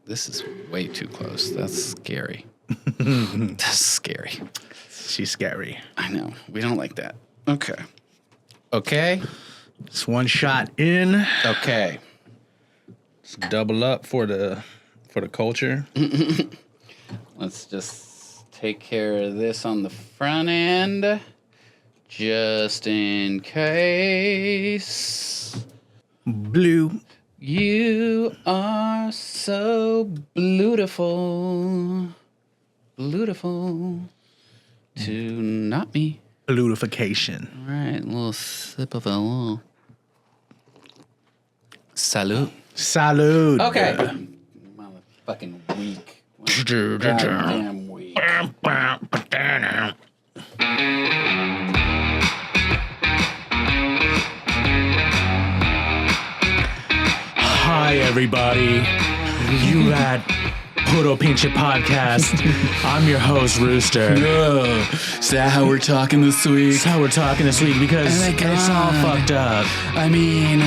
This is way too close. That's scary. That's scary. She's scary. I know. We don't like that. Okay. Okay. It's one shot in. Okay. Let's double up for the culture. Let's just take care of this on the front end, just in case. Blue. You are so beautiful. Beautiful to not me. Bluification. All right, a little sip of a little. Salute. Salud. Okay. Motherfucking weak. Goddamn weak. Hi, everybody. You at Puro Pinche podcast. I'm your host, Rooster. Is that how we're talking this week? That's how we're talking this week because Oh my God. it's all fucked up. I mean,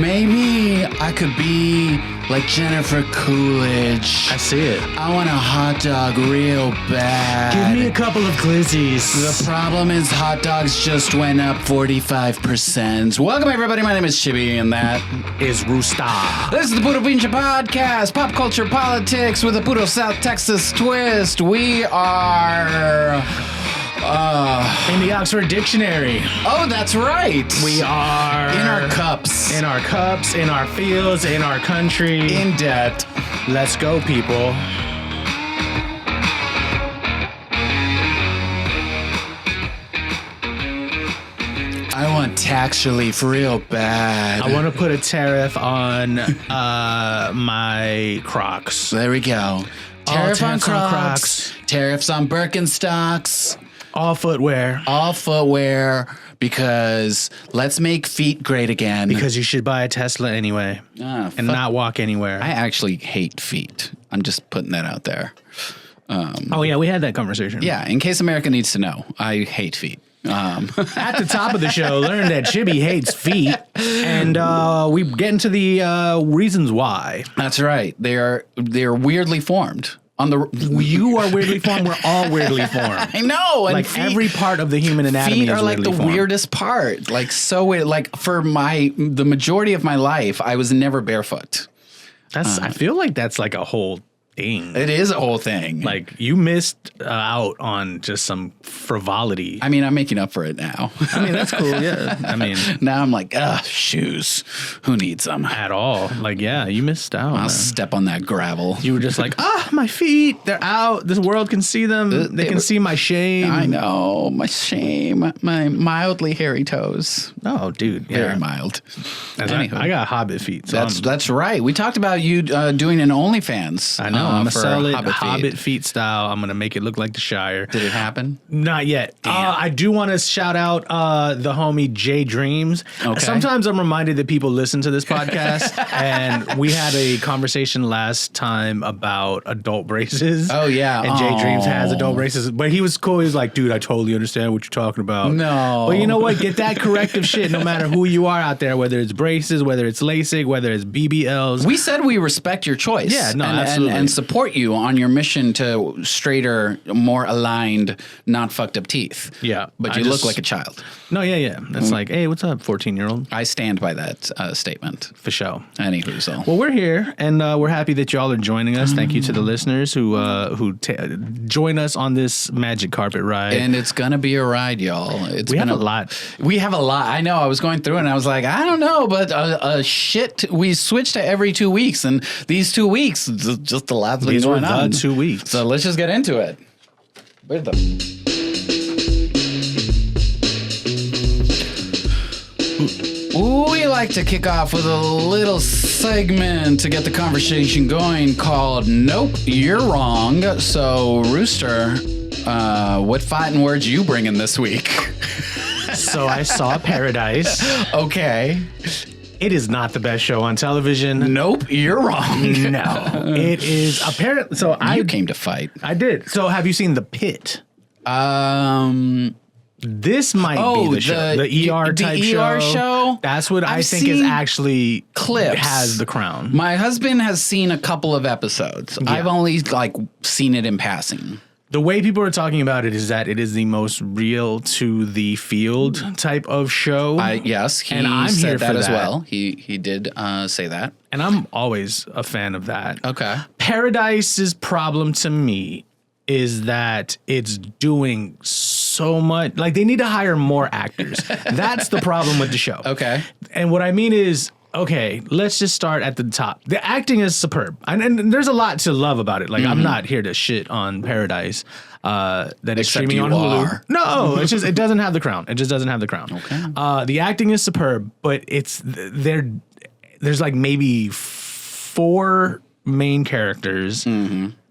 maybe I could be like Jennifer Coolidge. I see it. I want a hot dog real bad. Give me a couple of glizzies. The problem is hot dogs just went up 45%. Welcome, everybody. My name is Chibbi, and that is Rooster. This is the Puro Pinche podcast, pop culture politics with a Puro South Texas twist. We are... in the Oxford Dictionary. Oh, that's right. We are... in our cups. In our cups, in our fields, in our country. In debt. Let's go, people. I want tax relief real bad. I want to put a tariff on my Crocs. There we go. Tariff on tariffs on Crocs. Tariffs on Birkenstocks. All footwear. All footwear. Because let's make feet great again. Because you should buy a Tesla anyway. And not walk anywhere. I actually hate feet. I'm just putting that out there. Oh, yeah, we had that conversation. Yeah, in case America needs to know, I hate feet. At the top of the show, learn that Chibbi hates feet. And we get into the reasons why. That's right. They're weirdly formed. You are weirdly formed. We're all weirdly formed. I know. And like every part of the human anatomy feet are is like the formed. weirdest part. Like so weird. Like for the majority of my life, I was never barefoot. I feel like that's like a whole thing. It is a whole thing. Like you missed out on just some frivolity. I mean, I'm making up for it now. I mean, that's cool. Yeah. I mean, now I'm like, shoes. Who needs them? At all. Like, yeah, you missed out. I'll step on that gravel. You were just like, my feet, they're out. This world can see them. They can see my shame. I know. My shame. My mildly hairy toes. Oh, dude. Yeah. Very mild. I got hobbit feet. So that's right. We talked about you doing an OnlyFans. I know. I'm going to sell it hobbit feet style. I'm going to make it look like the Shire. Did it happen? Not yet. I do want to shout out the homie J Dreams. Okay. Sometimes I'm reminded that people listen to this podcast, and we had a conversation last time about adult braces. Oh, yeah. And J Dreams has adult braces, but he was cool. He was like, dude, I totally understand what you're talking about. No. But you know what? Get that corrective shit no matter who you are out there, whether it's braces, whether it's LASIK, whether it's BBLs. We said we respect your choice. Yeah, no, absolutely. And support you on your mission to straighter, more aligned, not fucked up teeth. Yeah. But you look like a child. No, yeah. It's like, hey, what's up, 14-year-old? I stand by that statement. For sure. Anywho, so. Well, we're here, and we're happy that y'all are joining us. Thank you to the listeners who join us on this magic carpet ride. And it's going to be a ride, y'all. We have a lot. We have a lot. I know. I was going through it, and I was like, I don't know, but we switched to every 2 weeks, and these 2 weeks, just a lot's been going on. 2 weeks. So let's just get into it. Where's the... We like to kick off with a little segment to get the conversation going called Nope, You're Wrong. So, Rooster, what fighting words you bringing this week? So I saw Paradise. Okay. It is not the best show on television. Nope, you're wrong. No. It is apparently... So You came to fight. I did. So have you seen The Pit? This might be the show. The ER type show. That's what I think is actually clips. Has the crown. My husband has seen a couple of episodes. Yeah. I've only seen it in passing. The way people are talking about it is that it is the most real to the field type of show. Yes, he said that as well. He did say that. And I'm always a fan of that. Okay. Paradise's problem to me is that it's doing so much. Like, they need to hire more actors. That's the problem with the show. Okay. And what I mean is, okay, let's just start at the top. The acting is superb. And there's a lot to love about it. Like, I'm not here to shit on Paradise that is streaming on Hulu. No, it's just, it doesn't have the crown. It just doesn't have the crown. Okay. The acting is superb, but there's like maybe 4 main characters.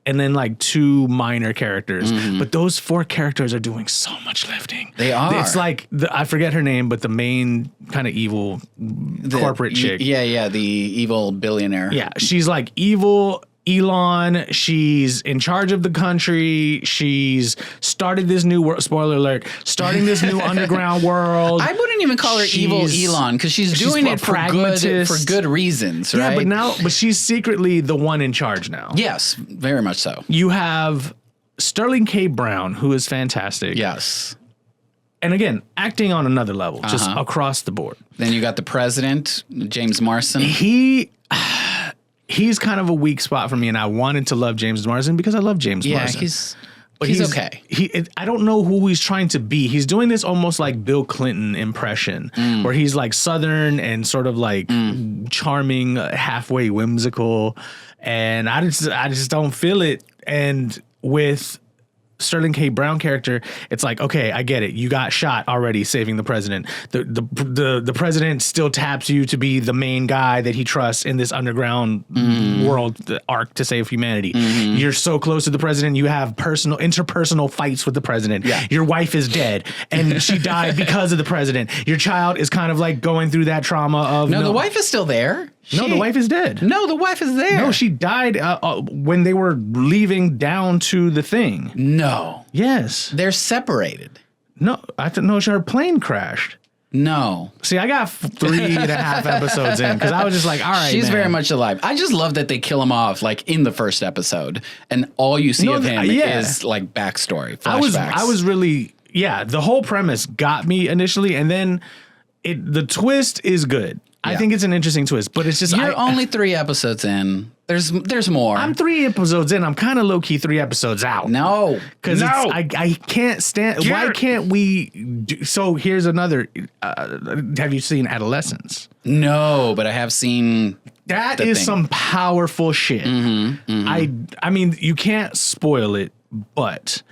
And then like 2 minor characters. But those 4 characters are doing so much lifting. They are. It's like, I forget her name, but the main kind of evil corporate chick. Yeah, the evil billionaire. Yeah, she's like evil Elon. She's in charge of the country. She's started this new world. Spoiler alert. Starting this new underground world. I wouldn't even call her evil Elon because she's doing it for good reasons, right? Yeah, but she's secretly the one in charge now. Yes, very much so. You have Sterling K. Brown, who is fantastic. Yes. And again, acting on another level, just across the board. Then you got the president, James Marsden. He's kind of a weak spot for me, and I wanted to love James Marsden because I love James Marsden. Yeah, he's okay. I don't know who he's trying to be. He's doing this almost like Bill Clinton impression, where he's like Southern and sort of like charming, halfway whimsical, and I just don't feel it. And with Sterling K. Brown character, it's like, okay, I get it. You got shot already saving the president. The president still taps you to be the main guy that he trusts in this underground world, the arc to save humanity. You're so close to the president. You have interpersonal fights with the president. Yeah. Your wife is dead and she died because of the president. Your child is kind of like going through that trauma of the wife is still there. No, the wife is dead. No, the wife is there. No, she died when they were leaving down to the thing. No. Yes. They're separated. No, her plane crashed. No. See, I got 3.5 episodes in because I was just like, all right, she's very much alive. I just love that they kill him off like in the first episode, and all you see of him is like backstory, flashbacks. I was really, the whole premise got me initially, and then the twist is good. I think it's an interesting twist, but it's just you're only 3 episodes in. There's more. I'm 3 episodes in. I'm kind of low key 3 episodes out. No, because I can't stand. Why can't we? So here's another. Have you seen Adolescence? No, but I have seen. That is some powerful shit. I mean, you can't spoil it, but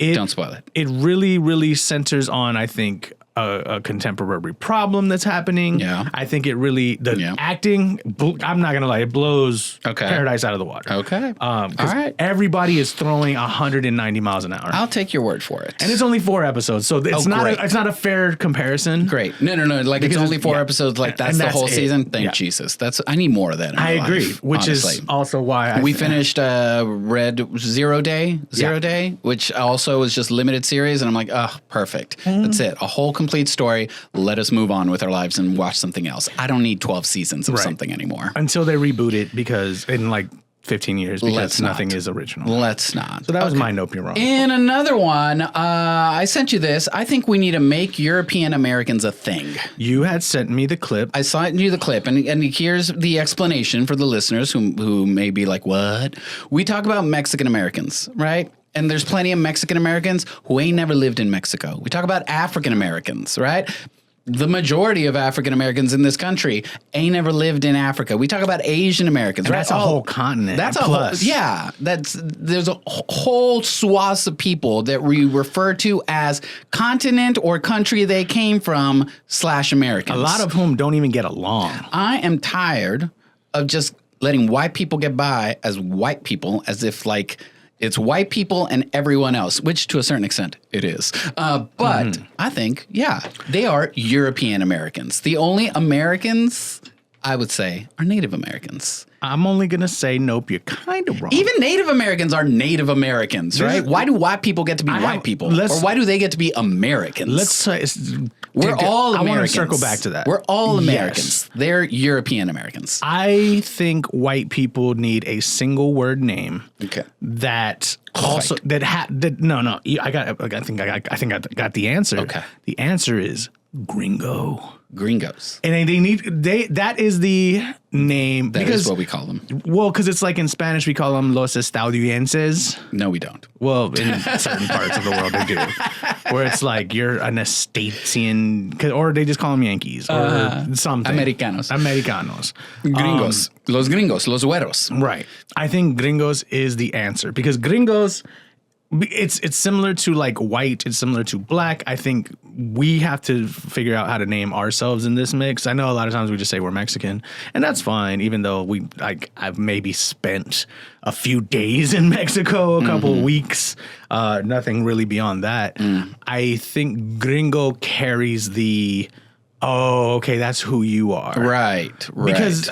don't spoil it. It really, really centers on, I think, a contemporary problem that's happening. Yeah. I think it really, acting, I'm not going to lie, it blows Paradise out of the water. Okay. All right. Everybody is throwing 190 miles an hour. I'll take your word for it. And it's only 4 episodes, so it's not a fair comparison. Great. No. Like, because it's only 4 episodes, like that's the whole season. Thank Jesus. I need more of that in my life, agree, which honestly. Is also why we finished Red Zero Day, which also is just limited series, and I'm like, oh, perfect. That's it. A whole complete story. Let us move on with our lives and watch something else. I don't need 12 seasons of something anymore. Until they reboot it, because in like 15 years, because nothing is original. Let's not. So that was my nope, you're wrong. In another one, I sent you this. I think we need to make European Americans a thing. You had sent me the clip. I sent you the clip, and here's the explanation for the listeners who may be like, what? We talk about Mexican Americans, right? And there's plenty of Mexican Americans who ain't never lived in Mexico. We talk about African Americans, right? The majority of African Americans in this country ain't never lived in Africa. We talk about Asian Americans, right? That's a whole continent. That's there's a whole swath of people that we refer to as continent or country they came from / Americans. A lot of whom don't even get along. I am tired of just letting white people get by as white people, as if like it's white people and everyone else, which to a certain extent it is. But I think, they are European Americans. The only Americans, I would say, are Native Americans. I'm only going to say nope, you're kind of wrong. Even Native Americans are Native Americans, right? Why do white people get to be white people? Or why do they get to be Americans? Let's say we're all Americans. I want to circle back to that. We're all Americans. Yes. They're European Americans. I think white people need a single word name. Okay. That also no. I think I got the answer. Okay. The answer is Gringo. Gringos. And that is the name. That is what we call them. Well, because it's like in Spanish we call them los estadounidenses. No, we don't. Well, in certain parts of the world they do. Where it's like you're an Estatian, or they just call them Yankees or something. Americanos. Gringos. Los gringos, los güeros. Right. I think gringos is the answer because gringos, it's similar to like white. It's similar to black. I think we have to figure out how to name ourselves in this mix. I know a lot of times we just say we're Mexican, and that's fine. Even though I've maybe spent a few days in Mexico, a couple of weeks, nothing really beyond that. I think gringo carries the, okay, that's who you are. Right. Because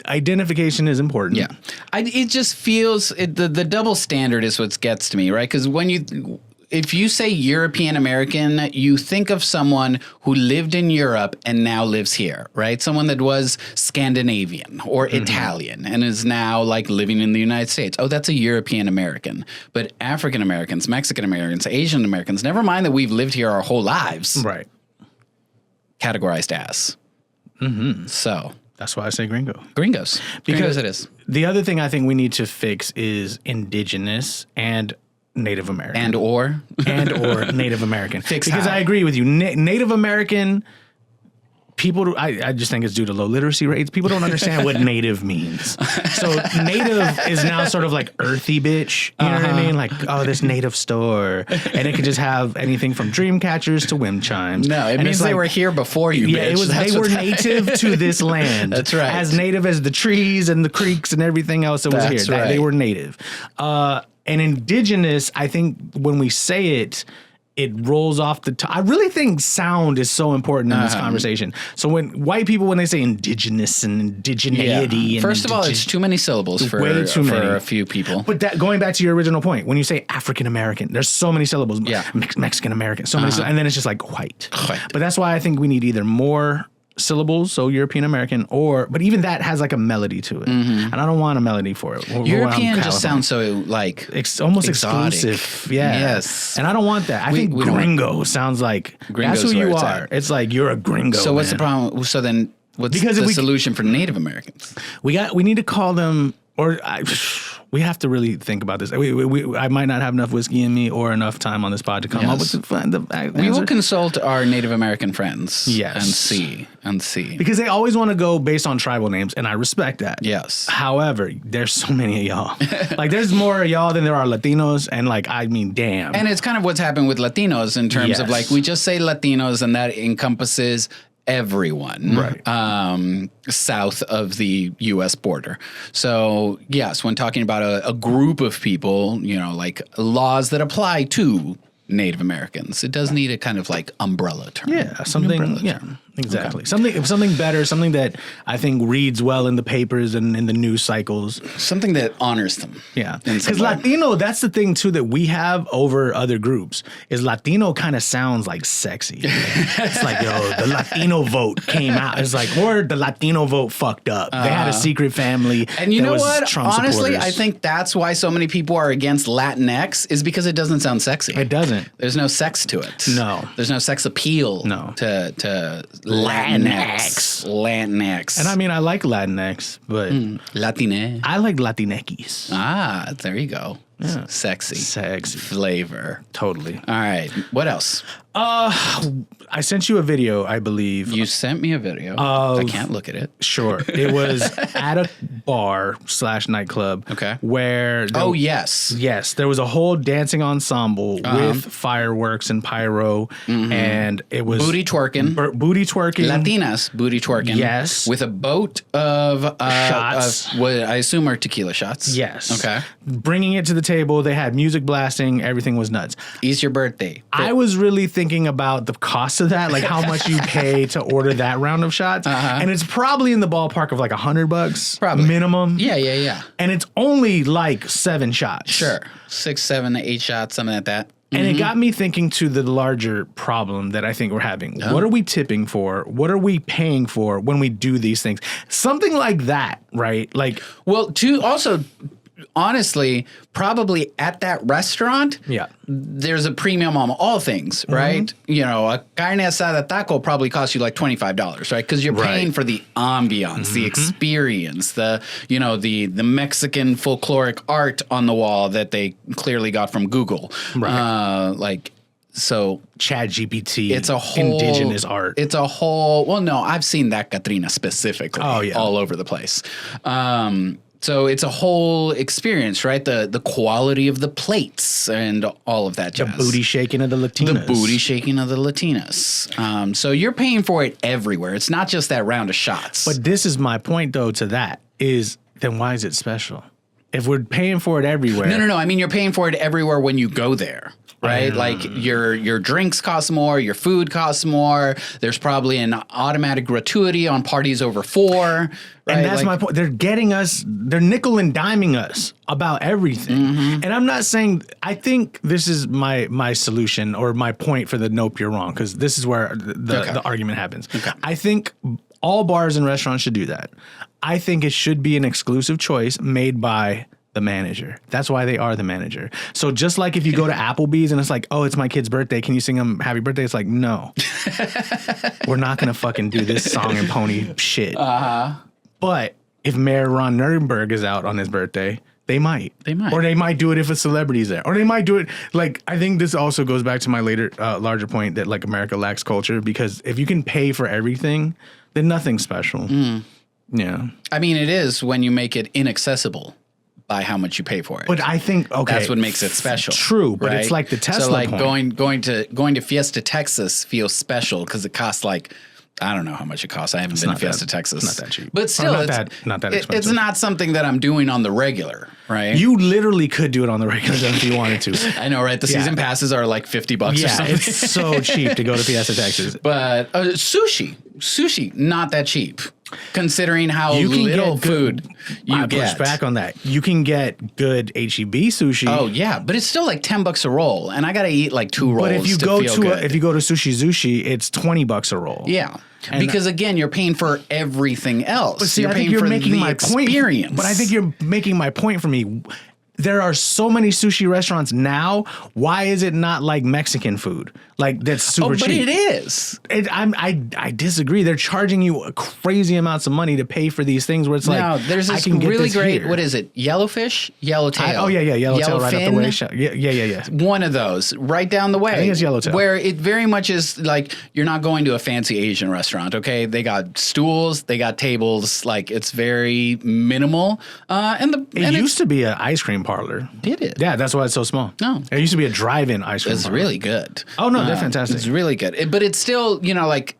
identification is important. Yeah. It just feels, the double standard is what gets to me, right? Because if you say European American, you think of someone who lived in Europe and now lives here, right? Someone that was Scandinavian or Italian and is now like living in the United States. Oh, that's a European American. But African Americans, Mexican Americans, Asian Americans, never mind that we've lived here our whole lives. Right. Categorized as. So. That's why I say gringo. Gringos. Because Gringos it is. The other thing I think we need to fix is indigenous and Native American. And or Native American. Fix because how? I agree with you. Native American people, I just think it's due to low literacy rates. People don't understand what native means. So native is now sort of like earthy bitch. You know what I mean? Like, oh, this native store. And it could just have anything from dream catchers to wind chimes. No, it means they were here before you, yeah, bitch. They were native to this land. That's right. As native as the trees and the creeks and everything else that was here. Right. They were native. And indigenous, I think when we say it, it rolls off the tongue. I really think sound is so important in this conversation. So when white people, when they say indigenous and indigeneity, and first of all, it's too many syllables for a few people. But that, going back to your original point, when you say African American, there's so many syllables. Yeah. Mexican American, so many, and then it's just like white. But that's why I think we need either more syllables, so European American, but even that has like a melody to it, and I don't want a melody for it. European just sounds so like almost exotic. Exclusive, yeah. Yes, and I don't want that. I think gringo sounds like Gringo's that's who you it's are. at. It's like you're a gringo. So what's the problem? So then, what's the solution for Native Americans? We need to call them, we have to really think about this. I might not have enough whiskey in me or enough time on this pod to come up with the answer. We will consult our Native American friends. Yes. And see. Because they always want to go based on tribal names, and I respect that. Yes. However, there's so many of y'all. Like, there's more of y'all than there are Latinos, and like, I mean, damn. And it's kind of what's happened with Latinos in terms of like, we just say Latinos and that encompasses everyone south of the U.S. border. So yes, when talking about a group of people, like laws that apply to Native Americans, it does need a kind of like umbrella term. Yeah, something. Yeah, exactly. Okay. Something better. Something that I think reads well in the papers and in the news cycles. Something that honors them. Yeah, because Latino, that's the thing too that we have over other groups is Latino kind of sounds like sexy. It's like, the Latino vote came out. It's like, or the Latino vote fucked up. They had a secret family. And you know what? Trump Honestly, supporters. I think that's why so many people are against Latinx is because it doesn't sound sexy. It doesn't. There's no sex to it. No. There's no sex appeal. No. To Latinx. And I mean, I like Latinx, but Latine. I like Latinx. Ah, there you go. Yeah. Sexy flavor. Totally. All right. What else? I sent you a video, I believe. You sent me a video. I can't look at it. Sure. It was at a bar/nightclub. Okay. Where yes, there was a whole dancing ensemble with fireworks and pyro, and it was booty twerking, Latinas booty twerking. Yes, with a boat of shots. What I assume are tequila shots. Yes. Okay. Bringing it to the table. They had music blasting. Everything was nuts. It's your birthday. I was really thinking about the cost of that, like how much you pay to order that round of shots. And it's probably in the ballpark of like $100 Probably. minimum. Yeah. And it's only like 7 shots. Sure. 6, 7, 8 shots, something like that. And it got me thinking to the larger problem that I think we're having. What are we tipping for? What are we paying for when we do these things? Something like that, right? Like, well, honestly, probably at that restaurant, there's a premium on all things, right? You know, a carne asada taco probably costs you like $25, right? Because you're paying for the ambiance, the experience, the Mexican folkloric art on the wall that they clearly got from Google, So Chat GPT, it's a whole indigenous art. It's a whole. Well, no, I've seen that Katrina specifically. All over the place. So it's a whole experience, right? The quality of the plates and all of that jazz. The booty shaking of the Latinas. So you're paying for it everywhere. It's not just that round of shots. But this is my point, though, to that is then why is it special? If we're paying for it everywhere. No. I mean, you're paying for it everywhere when you go there. Right? Like your drinks cost more, your food costs more. There's probably an automatic gratuity on parties over 4. Right? And that's my point. They're getting us, they're nickel and diming us about everything. And I'm not saying, I think this is my solution or my point for the nope, you're wrong, because this is where the argument happens. I think all bars and restaurants should do that. I think it should be an exclusive choice made by the manager. That's why they are the manager. So just like if you go to Applebee's and it's like, oh, it's my kid's birthday, can you sing him happy birthday? It's like, no. We're not going to fucking do this song and pony shit. But if Mayor Ron Nirenberg is out on his birthday, they might. Or they might do it if a celebrity's there. Or they might do it, like, I think this also goes back to my larger point that, like, America lacks culture, because if you can pay for everything, then nothing's special. Yeah. I mean, it is when you make it inaccessible by how much you pay for it. But I think, that's what makes it special. True, but it's like the Tesla So like point. going to Fiesta, Texas feels special because it costs like, I don't know how much it costs. I haven't been to Fiesta, Texas. Not that cheap. But still, not that expensive. It's not something that I'm doing on the regular, right? You literally could do it on the regular if you wanted to. I know, right? The season passes are like $50 or something. It's so cheap to go to Fiesta, Texas. But sushi, not that cheap. Considering how little food you get. I push back on that. You can get good HEB sushi. Oh yeah, but it's still like $10 a roll, and I gotta eat like 2 rolls. But if you go to Sushi Zushi, it's $20 a roll. Yeah, and because again, you're paying for everything else. But see, you're I think paying you're for making the my experience. point. But I think you're making my point for me. There are so many sushi restaurants now. Why is it not like Mexican food? Like that's super cheap. But it is. I disagree. They're charging you crazy amounts of money to pay for these things where it's like, no, there's this really great, what is it? Yellowfish? Yellowtail. Yellowtail right up the way. Yeah. One of those right down the way. I think it's Yellowtail. Where it very much is like, you're not going to a fancy Asian restaurant, okay? They got stools, they got tables, like it's very minimal. It used to be an ice cream parlor. Did it? Yeah, that's why it's so small. No. It used to be a drive-in ice cream It's parlor. really good. Oh, no, they're fantastic. It's really good. But it's still, like...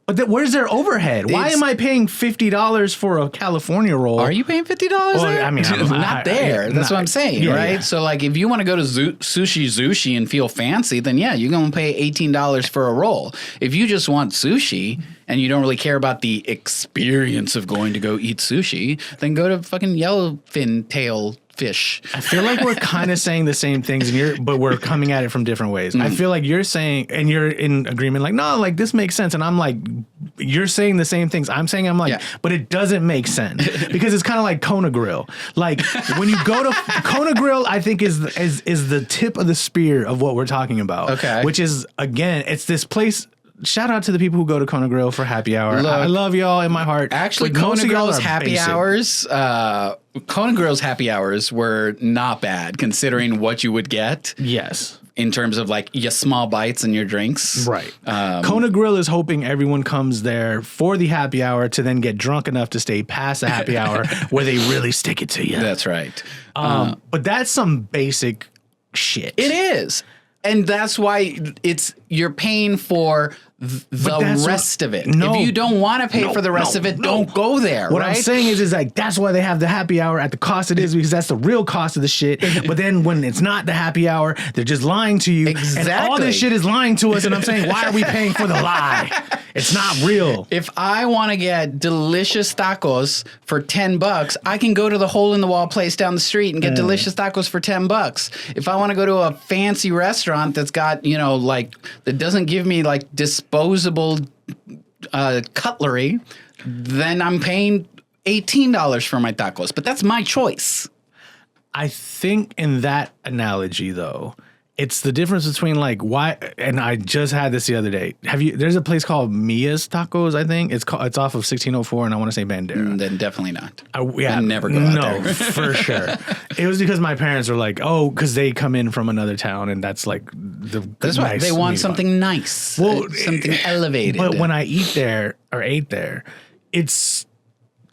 But where's their overhead? Why am I paying $50 for a California roll? Are you paying $50 there? I mean, not there. That's what I'm saying, right? Yeah. So, like, if you want to go to sushi and feel fancy, then yeah, you're going to pay $18 for a roll. If you just want sushi and you don't really care about the experience of going to go eat sushi, then go to fucking yellowfin tail fish. I feel like we're kind of saying the same things, but we're coming at it from different ways. I feel like you're saying, and you're in agreement, like, no, like this makes sense. And I'm like, you're saying the same things I'm saying. I'm like, but it doesn't make sense because it's kind of like Kona Grill. Like when you go to Kona Grill, I think is the tip of the spear of what we're talking about. Okay. Which is, again, it's this place. Shout out to the people who go to Kona Grill for happy hour. Look, I love y'all in my heart. Actually, Kona Grill's happy hours, Kona Grill's happy hours were not bad considering what you would get. Yes. In terms of like your small bites and your drinks. Right. Kona Grill is hoping everyone comes there for the happy hour to then get drunk enough to stay past the happy hour where they really stick it to you. That's right. But that's some basic shit. It is. And that's why you're paying for the rest of it. No. If you don't want to pay for the rest of it, don't go there. What right? I'm saying is like that's why they have the happy hour at the cost it is, because that's the real cost of the shit. But then when it's not the happy hour, they're just lying to you. Exactly. And all this shit is lying to us. And I'm saying, why are we paying for the lie? It's not real. If I want to get delicious tacos for $10, I can go to the hole in the wall place down the street and get delicious tacos for $10. If I want to go to a fancy restaurant that's got, that doesn't give me like disposable cutlery, then I'm paying $18 for my tacos. But that's my choice. I think in that analogy, though, it's the difference between like why, and I just had this the other day. There's a place called Mia's Tacos, I think. It's off of 1604, and I want to say Bandera. Then definitely not. Yeah, I never go out there. No, for sure. It was because my parents were like, because they come in from another town, and that's like that's why they want something nice, something elevated. But when I ate there, it's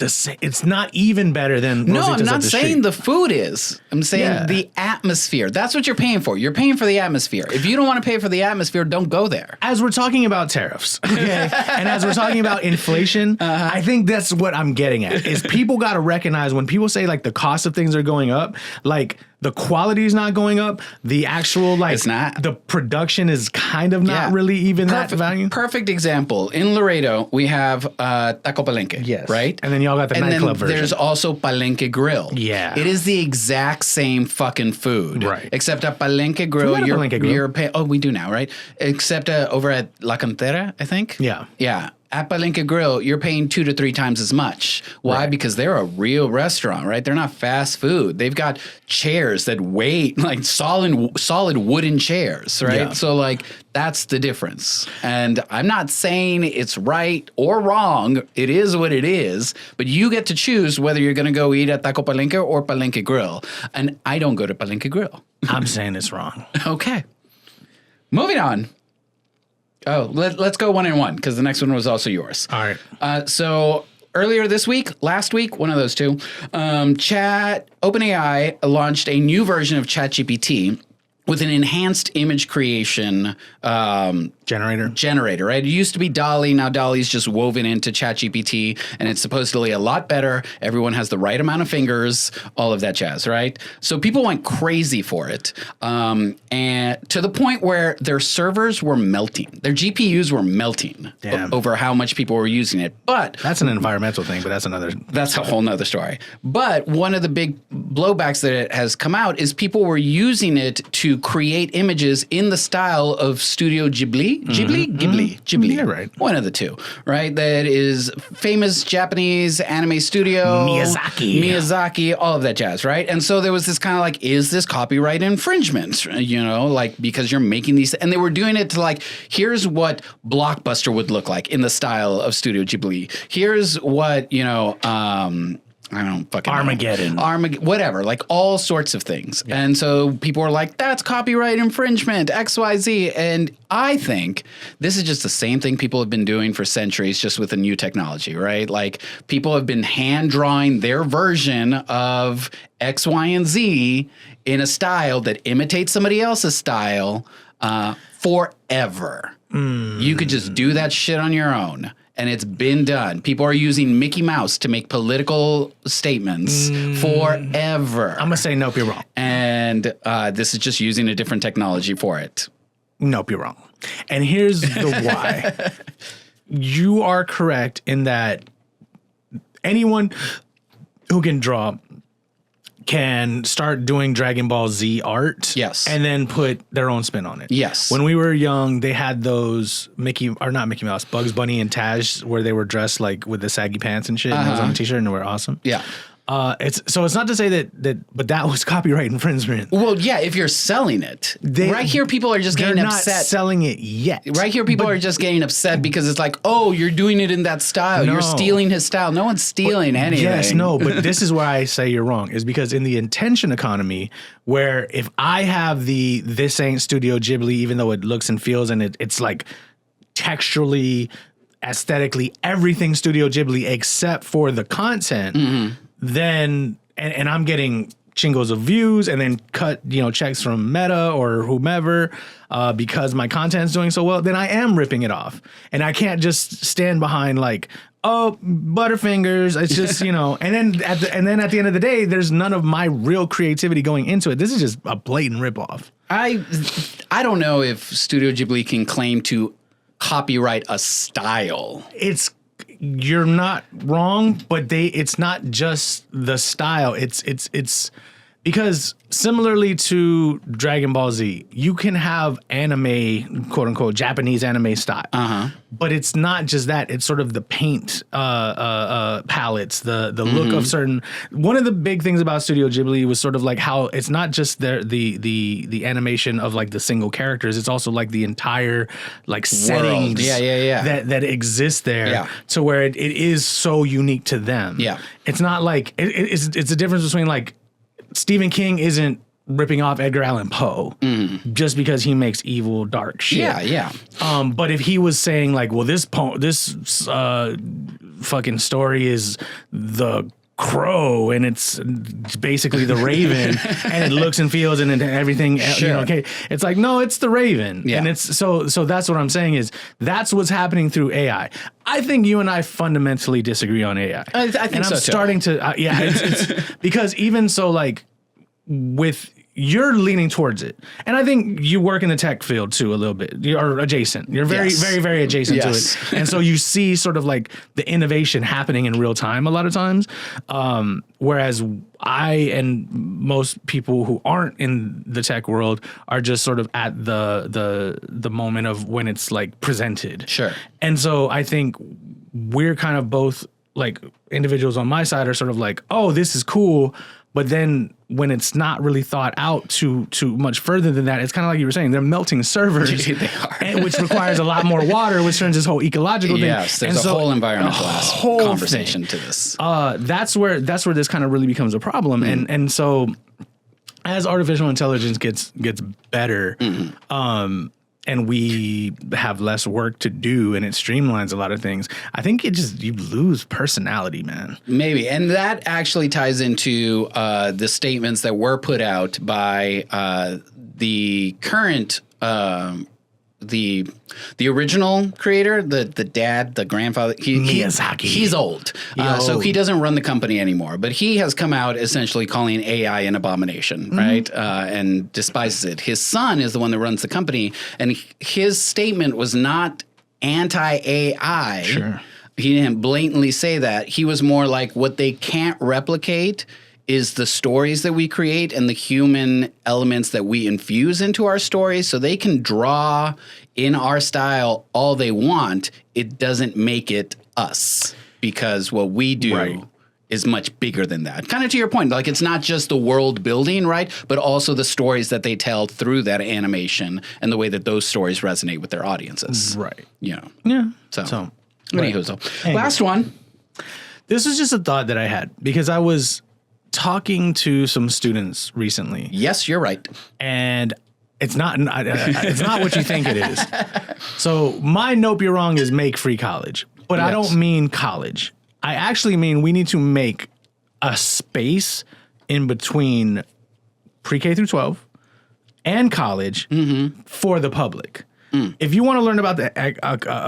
it's not even better than no, I'm not saying street. The food is. I'm saying the atmosphere. That's what you're paying for. You're paying for the atmosphere. If you don't want to pay for the atmosphere, don't go there. As we're talking about tariffs, okay, and as we're talking about inflation, I think that's what I'm getting at. Is people got to recognize when people say like the cost of things are going up, like the quality is not going up. The actual it's not. The production is kind of not really even that value. Perfect example. In Laredo, we have Taco Palenque. Yes. Right? And then y'all got the nightclub version. There's also Palenque Grill. Yeah. It is the exact same fucking food. Right. Except at Palenque Grill, you're paying. Oh, we do now, right? Except over at La Cantera, I think. Yeah. Yeah. At Palenque Grill, you're paying 2 to 3 times as much. Why? Right. Because they're a real restaurant, right? They're not fast food. They've got chairs that weigh like solid wooden chairs, right? Yeah. So like that's the difference. And I'm not saying it's right or wrong. It is what it is. But you get to choose whether you're going to go eat at Taco Palenque or Palenque Grill. And I don't go to Palenque Grill. I'm saying it's wrong. Okay. Moving on. Oh, let's go one and one because the next one was also yours. All right. So earlier this week, last week, one of those two, OpenAI launched a new version of ChatGPT with an enhanced image creation generator, right? It used to be DALL-E. Now DALL-E's just woven into ChatGPT, and it's supposedly a lot better. Everyone has the right amount of fingers, all of that jazz, right? So people went crazy for it, and to the point where their servers were melting. Their GPUs were melting over how much people were using it. But that's an environmental thing, but that's a whole nother story. But one of the big blowbacks that it has come out is people were using it to create images in the style of Studio Ghibli. Ghibli. Yeah, right. One of the two, right? That is famous Japanese anime studio. Miyazaki, all of that jazz, right? And so there was this kind of like, is this copyright infringement? Because you're making these, and they were doing it to like, here's what Blockbuster would look like in the style of Studio Ghibli. Here's what, I don't fucking Armageddon, whatever, like all sorts of things. Yeah. And so people are like, that's copyright infringement, XYZ. And I think this is just the same thing people have been doing for centuries, just with a new technology, right? Like people have been hand drawing their version of X, Y, and Z in a style that imitates somebody else's style forever. You could just do that shit on your own. And it's been done. People are using Mickey Mouse to make political statements forever. I'm going to say, nope, you're wrong. And this is just using a different technology for it. Nope, you're wrong. And here's the why. You are correct in that anyone who can draw can start doing Dragon Ball Z art. Yes. And then put their own spin on it. Yes. When we were young, they had those not Mickey Mouse, Bugs Bunny and Taj, where they were dressed like with the saggy pants and shit. And it was on a t-shirt and they were awesome. Yeah. It's not to say but that was copyright infringement. Well, yeah, if you're selling it. Right here, people are just getting upset. They're not selling it yet. Right here, people are just getting upset because it's like, oh, you're doing it in that style. No. You're stealing his style. No one's stealing anything. Yes, no, but this is where I say you're wrong, is because in the intention economy, where if I have this ain't Studio Ghibli, even though it looks and feels and it's like texturally, aesthetically, everything Studio Ghibli except for the content, then and I'm getting chingos of views and then cut, checks from Meta or whomever because my content's doing so well, then I am ripping it off. And I can't just stand behind like, oh, Butterfingers. It's just, and then at the end of the day, there's none of my real creativity going into it. This is just a blatant ripoff. I don't know if Studio Ghibli can claim to copyright a style. You're not wrong, but it's not just the style. It's because similarly to Dragon Ball Z, you can have anime, quote unquote, Japanese anime style, but it's not just that. It's sort of the paint palettes, the look of certain. One of the big things about Studio Ghibli was sort of like how it's not just the animation of like the single characters. It's also like the entire like settings, that exist there, to where it is so unique to them. Yeah, it's not like it's a difference between like. Stephen King isn't ripping off Edgar Allan Poe just because he makes evil, dark shit. Yeah. But if he was saying like, well, this fucking story is the crow and it's basically the raven and it looks and feels and everything, okay. It's like, no, it's the raven. Yeah. And it's so that's what I'm saying is that's what's happening through AI. I think you and I fundamentally disagree on AI. I think and so I'm starting to, it's because even so like with you're leaning towards it. And I think you work in the tech field too a little bit. You're adjacent. You're very, very, very adjacent to it. And so you see sort of like the innovation happening in real time a lot of times. Whereas I and most people who aren't in the tech world are just sort of at the moment of when it's like presented. Sure. And so I think we're kind of both like individuals on my side are sort of like, oh, this is cool. But then when it's not really thought out too much further than that, it's kind of like you were saying, they're melting servers, they are. and, which requires a lot more water, which turns this whole ecological thing. Yes, there's a whole environmental conversation to this. That's where this kind of really becomes a problem. And so as artificial intelligence gets better, and we have less work to do and it streamlines a lot of things, I think you lose personality, man. Maybe. And that actually ties into the statements that were put out by the current the original creator, the dad, the grandfather, Miyazaki. He's old, so he doesn't run the company anymore. But he has come out essentially calling AI an abomination, right? And despises it. His son is the one that runs the company, and his statement was not anti-AI. Sure. He didn't blatantly say that. He was more like, what they can't replicate is the stories that we create and the human elements that we infuse into our stories. So they can draw in our style all they want. It doesn't make it us, because what we do is much bigger than that. Kind of to your point, like it's not just the world building, right? But also the stories that they tell through that animation and the way that those stories resonate with their audiences. Right. Yeah. So Anyway. Last one. This was just a thought that I had because I was talking to some students recently. Yes, you're right. And it's not what you think it is. So my nope, you're wrong is make free college. But I don't mean college. I actually mean we need to make a space in between pre-K through 12 and college for the public. If you want to learn about the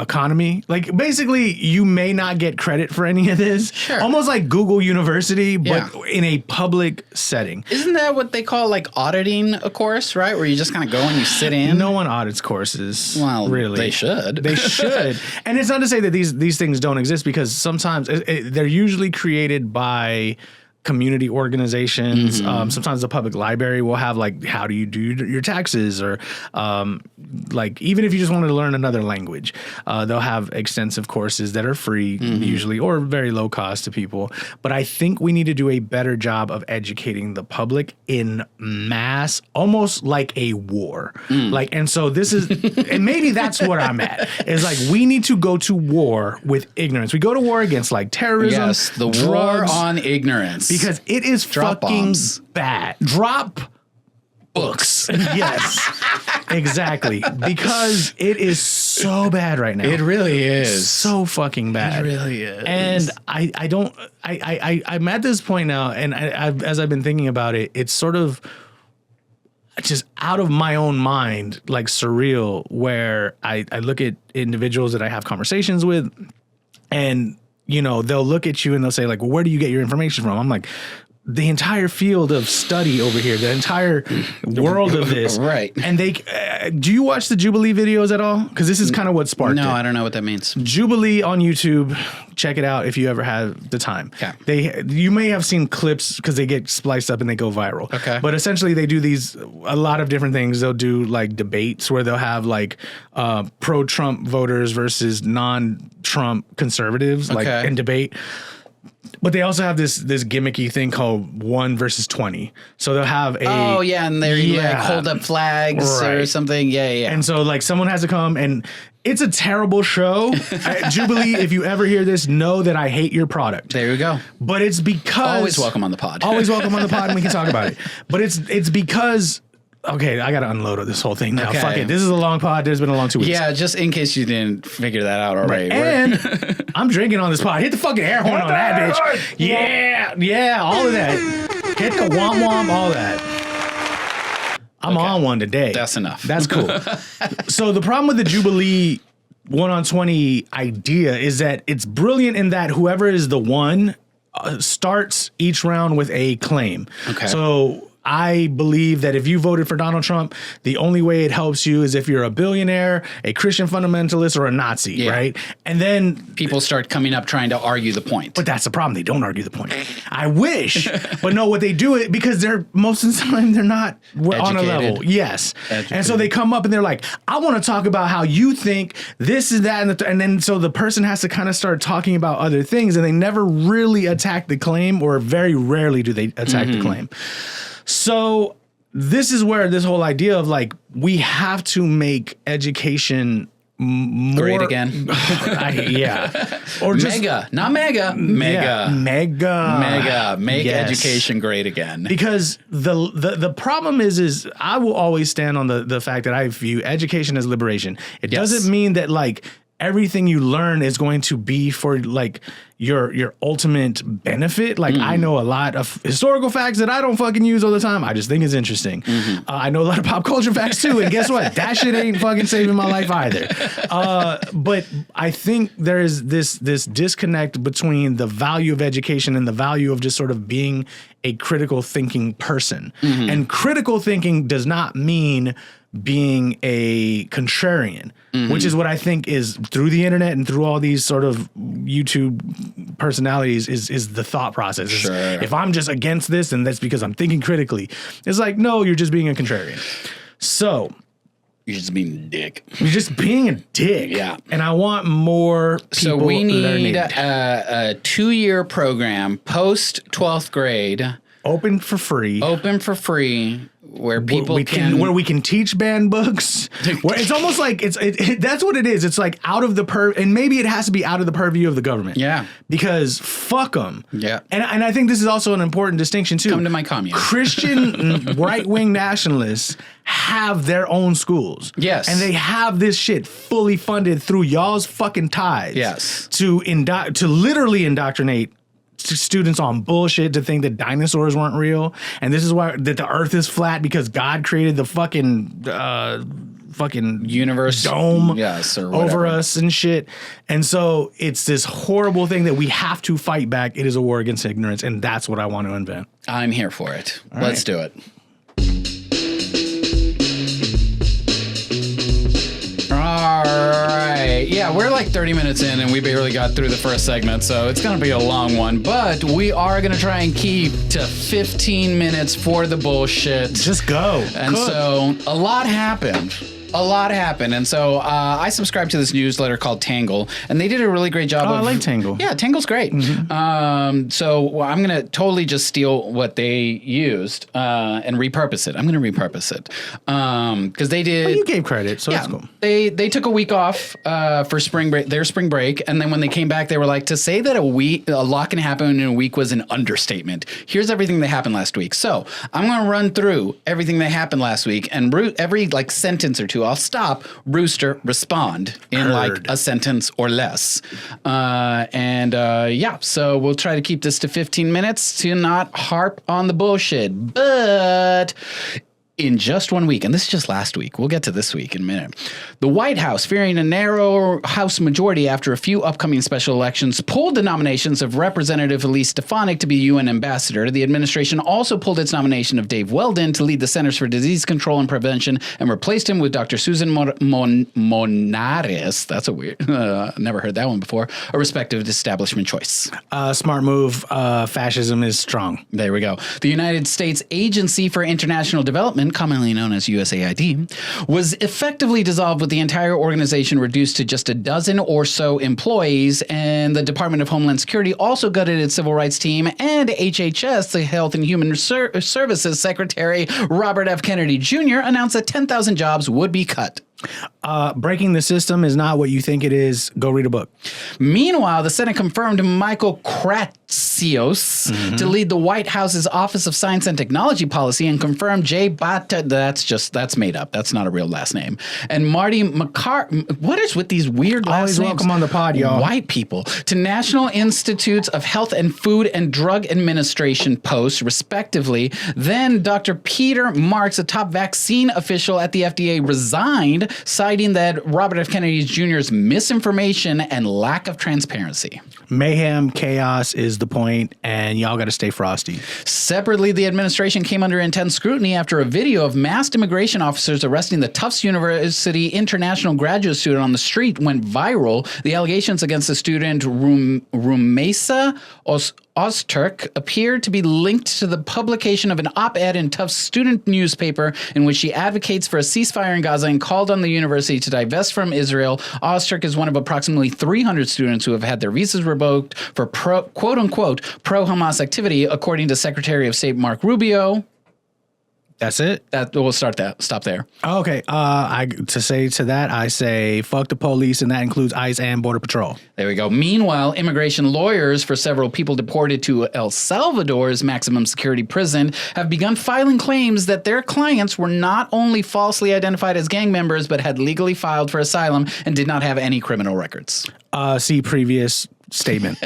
economy, like basically you may not get credit for any of this. Sure. Almost like Google University, but in a public setting. Isn't that what they call like auditing a course, right? Where you just kind of go and you sit in? No one audits courses. Well, really. They should. They should. And it's not to say that these things don't exist, because sometimes they're usually created by community organizations. Sometimes the public library will have like, how do you do your taxes, or like even if you just wanted to learn another language, they'll have extensive courses that are free usually, or very low cost to people. But I think we need to do a better job of educating the public in mass, almost like a war. And so this is, and maybe that's what I'm at, is like we need to go to war with ignorance. We go to war against like terrorism, yes, the drugs, war on ignorance. because it is Drop fucking bombs. bad. Drop books. Yes, exactly. Because it is so bad right now. It really is. So fucking bad. It really is. And I'm at this point now, and as I've been thinking about it, it's sort of just out of my own mind, like surreal, where I look at individuals that I have conversations with, and they'll look at you and they'll say like, well, where do you get your information from? I'm like, the entire field of study over here, the entire world of this. Right. And do you watch the Jubilee videos at all? Because this is kind of what sparked it. No, I don't know what that means. Jubilee on YouTube. Check it out if you ever have the time. Okay. You may have seen clips because they get spliced up and they go viral. Okay. But essentially they do a lot of different things. They'll do like debates where they'll have like pro-Trump voters versus non-Trump conservatives in debate. But they also have this gimmicky thing called 1 versus 20. So they'll have and they like hold up flags or something. Yeah. And so like someone has to come, and it's a terrible show. Jubilee, if you ever hear this, know that I hate your product. There you go. But it's because always welcome on the pod. Always welcome on the pod, and we can talk about it. But it's because. Okay, I got to unload this whole thing now. Okay. Fuck it. This is a long pod. There's been a long 2 weeks. Yeah, just in case you didn't figure that out already. And I'm drinking on this pod. Hit the fucking air horn on that, bitch. Yeah, all of that. Hit the womp, all that. I'm on one today. That's enough. That's cool. So the problem with the Jubilee 1-on-20 idea is that it's brilliant in that whoever is the one starts each round with a claim. Okay. So I believe that if you voted for Donald Trump, the only way it helps you is if you're a billionaire, a Christian fundamentalist, or a Nazi, right? And then people start coming up trying to argue the point. But that's the problem. They don't argue the point. I wish. But no, what they do it because they're most of the time they're not on a level. Yes. Educated. And so they come up and they're like, I want to talk about how you think this is that. And then so the person has to kind of start talking about other things, and they never really attack the claim, or very rarely do they attack the claim. So this is where this whole idea of like, we have to make education more great again. Or just not mega. Make education great again. Because the problem is I will always stand on the fact that I view education as liberation. It doesn't mean that like everything you learn is going to be for like your ultimate benefit. Like I know a lot of historical facts that I don't fucking use all the time. I just think it's interesting. I know a lot of pop culture facts too. And guess what? That shit ain't fucking saving my life either. But I think there is this disconnect between the value of education and the value of just sort of being a critical thinking person. And critical thinking does not mean being a contrarian, which is what I think is through the internet and through all these sort of YouTube personalities is the thought process. Sure. If I'm just against this, and that's because I'm thinking critically. It's like, no, you're just being a contrarian. So you're just being a dick. You're just being a dick. Yeah. And I want more people So we need learning. a 2-year program post 12th grade. Open for free. Where people where we can teach banned books. Where it's almost like that's what it is. It's like out of the and maybe it has to be out of the purview of the government. Yeah. Because fuck them. Yeah. And I think this is also an important distinction too. Come to my commune. Christian right-wing nationalists have their own schools. Yes. And they have this shit fully funded through y'all's fucking tithes. Yes. To literally indoctrinate students on bullshit, to think that dinosaurs weren't real, and this is why that the earth is flat because God created the fucking universe dome or over us and shit. And so it's this horrible thing that we have to fight back. It is a war against ignorance, and that's what I want to invent. I'm here for it. Let's do it. All right. Yeah, we're like 30 minutes in and we barely got through the first segment, so it's going to be a long one. But we are going to try and keep to 15 minutes for the bullshit. Just go. And so a lot happened. And so I subscribe to this newsletter called Tangle, and they did a really great job. I like Tangle. Yeah, Tangle's great. So I'm going to totally just steal what they used and repurpose it. I'm going to repurpose it because they did. Well, you gave credit, so that's cool. They took a week off for their spring break, and then when they came back, they were like, to say that a lot can happen in a week was an understatement. Here's everything that happened last week. So I'm going to run through everything that happened last week, and every like sentence or two to, I'll stop. Rooster, respond in like a sentence or less. So we'll try to keep this to 15 minutes to not harp on the bullshit. But in just 1 week, and this is just last week, we'll get to this week in a minute, the White House, fearing a narrow House majority after a few upcoming special elections, pulled the nominations of Representative Elise Stefanik to be UN ambassador. The administration also pulled its nomination of Dave Weldon to lead the Centers for Disease Control and Prevention and replaced him with Dr. Susan Monares. That's a weird, never heard that one before, a respective establishment choice. Smart move. Fascism is strong. There we go. The United States Agency for International Development, commonly known as USAID, was effectively dissolved with the entire organization reduced to just a dozen or so employees, and the Department of Homeland Security also gutted its civil rights team, and HHS, the Health and Human Services Secretary Robert F. Kennedy Jr., announced that 10,000 jobs would be cut. Breaking the system is not what you think it is. Go read a book. Meanwhile, the Senate confirmed Michael Kratsios to lead the White House's Office of Science and Technology Policy and confirmed Jay Bata. That's made up. That's not a real last name. And Marty what is with these weird last Always names? welcome on the pod, y'all. White people to National Institutes of Health and Food and Drug Administration posts, respectively. Then Dr. Peter Marks, a top vaccine official at the FDA, resigned, citing that Robert F. Kennedy Jr.'s misinformation and lack of transparency. Mayhem, chaos is the point, and y'all got to stay frosty. Separately, the administration came under intense scrutiny after a video of masked immigration officers arresting the Tufts University international graduate student on the street went viral. The allegations against the student, Rumesa Ozturk, appeared to be linked to the publication of an op-ed in Tufts student newspaper in which she advocates for a ceasefire in Gaza and called on the university to divest from Israel. Ozturk is one of approximately 300 students who have had their visas revoked for quote-unquote pro-Hamas activity, according to Secretary of State Mark Rubio. That's it? We'll stop there. Okay. I say fuck the police, and that includes ICE and Border Patrol. There we go. Meanwhile, immigration lawyers for several people deported to El Salvador's maximum security prison have begun filing claims that their clients were not only falsely identified as gang members, but had legally filed for asylum and did not have any criminal records. See previous statement.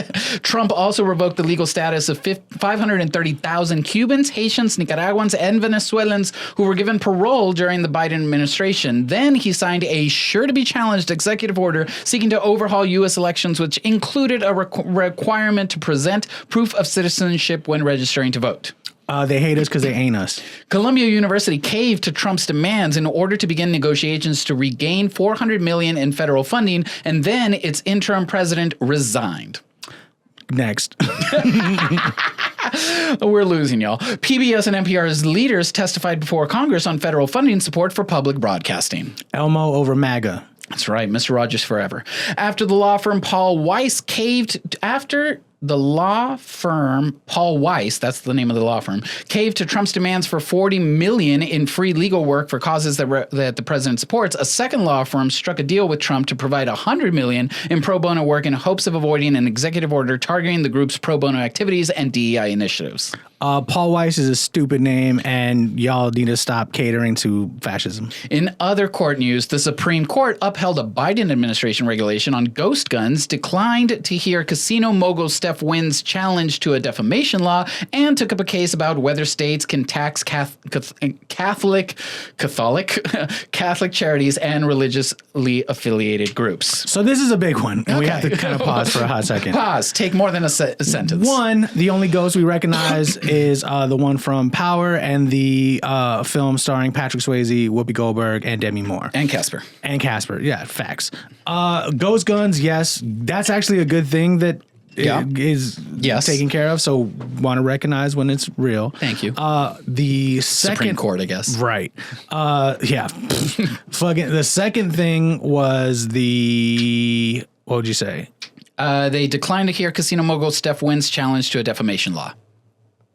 Trump also revoked the legal status of 530,000 Cubans, Haitians, Nicaraguans, and Venezuelans who were given parole during the Biden administration. Then he signed a sure-to-be-challenged executive order seeking to overhaul U.S. elections, which included a requirement to present proof of citizenship when registering to vote. They hate us because they ain't us. Columbia University caved to Trump's demands in order to begin negotiations to regain $400 million in federal funding, and then its interim president resigned. Next. We're losing, y'all. PBS and NPR's leaders testified before Congress on federal funding support for public broadcasting. Elmo over MAGA. That's right, Mr. Rogers forever. After the law firm Paul Weiss, that's the name of the law firm, caved to Trump's demands for $40 million in free legal work for causes that the president supports, a second law firm struck a deal with Trump to provide $100 million in pro bono work in hopes of avoiding an executive order targeting the group's pro bono activities and DEI initiatives. Paul Weiss is a stupid name, and y'all need to stop catering to fascism. In other court news, the Supreme Court upheld a Biden administration regulation on ghost guns, declined to hear casino mogul Steph Wynn's challenge to a defamation law, and took up a case about whether states can tax Catholic charities and religiously affiliated groups. So this is a big one, and we have to kind of pause for a hot second. Pause. Take more than a sentence. One, the only ghost we recognize is the one from Power and the film starring Patrick Swayze, Whoopi Goldberg, and Demi Moore. And Casper. Yeah, facts. Ghost guns, yes. That's actually a good thing that is taken care of, so want to recognize when it's real. Thank you. The second Supreme Court, I guess. Right. Yeah. Fucking the second thing was what would you say? They declined to hear casino mogul Steph Wynn's challenge to a defamation law.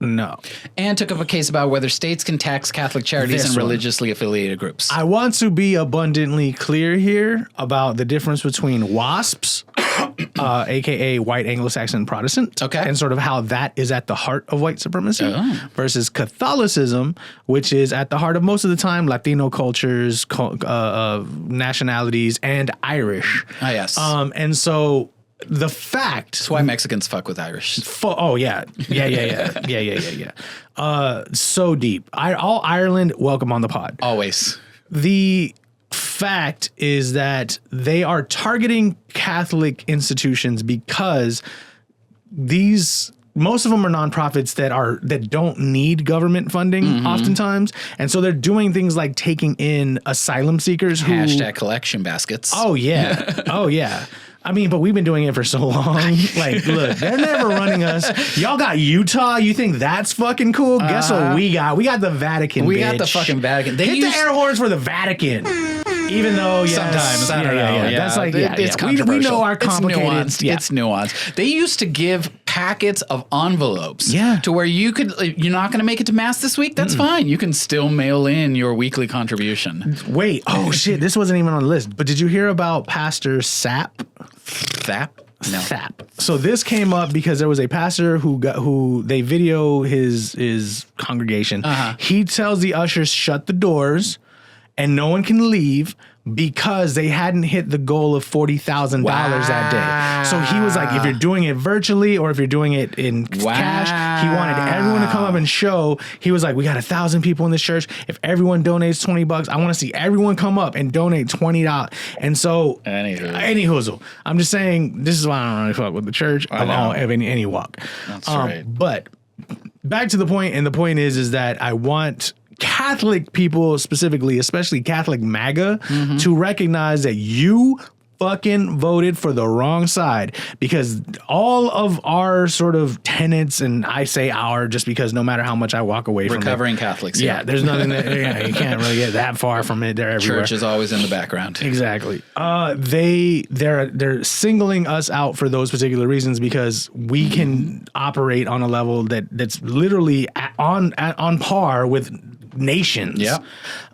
No. And took up a case about whether states can tax Catholic charities and religiously affiliated groups. I want to be abundantly clear here about the difference between WASPs aka white Anglo-Saxon Protestant, Okay. and sort of how that is at the heart of white supremacy, versus Catholicism, which is at the heart of most of the time Latino cultures, nationalities, and Irish. Ah, yes. And so the fact. That's why Mexicans fuck with Irish. Oh yeah. So deep. All Ireland, welcome on the pod. Always. The fact is that they are targeting Catholic institutions because most of them are nonprofits that don't need government funding oftentimes. And so they're doing things like taking in asylum seekers who Hashtag collection baskets. Oh yeah. Oh yeah. I mean, but we've been doing it for so long. Like, look, they're never running us. Y'all got Utah. You think that's fucking cool? Guess what we got? We got the Vatican. We bitch. got the fucking Vatican. Hit the air horns for the Vatican. Even though, sometimes I don't know. Yeah. That's like, it's controversial. We know our complicated. It's nuanced. It's nuanced. They used to give packets of envelopes. To where you could, you're not going to make it to mass this week. That's fine. You can still mail in your weekly contribution. Wait. Oh shit. This wasn't even on the list. But did you hear about Pastor Sapp? Thap? No. Thap. So this came up because there was a pastor who they video his congregation. He tells the ushers shut the doors and no one can leave because they hadn't hit the goal of $40,000 that day. So he was like, if you're doing it virtually or if you're doing it in cash, he wanted everyone to come up and show. He was like, we got 1,000 people in this church. If everyone donates $20, I want to see everyone come up and donate $20. And so, any hoozle. I'm just saying, this is why I don't really fuck with the church of any walk. That's right. But back to the point, and the point is that I want Catholic people specifically, especially Catholic MAGA, to recognize that you fucking voted for the wrong side, because all of our sort of tenets, and I say our just because no matter how much I walk away from recovering Catholics. Yeah, there's nothing that you can't really get that far from it. They're everywhere. Church is always in the background. Exactly. They're singling us out for those particular reasons because we can operate on a level that's literally on par with nations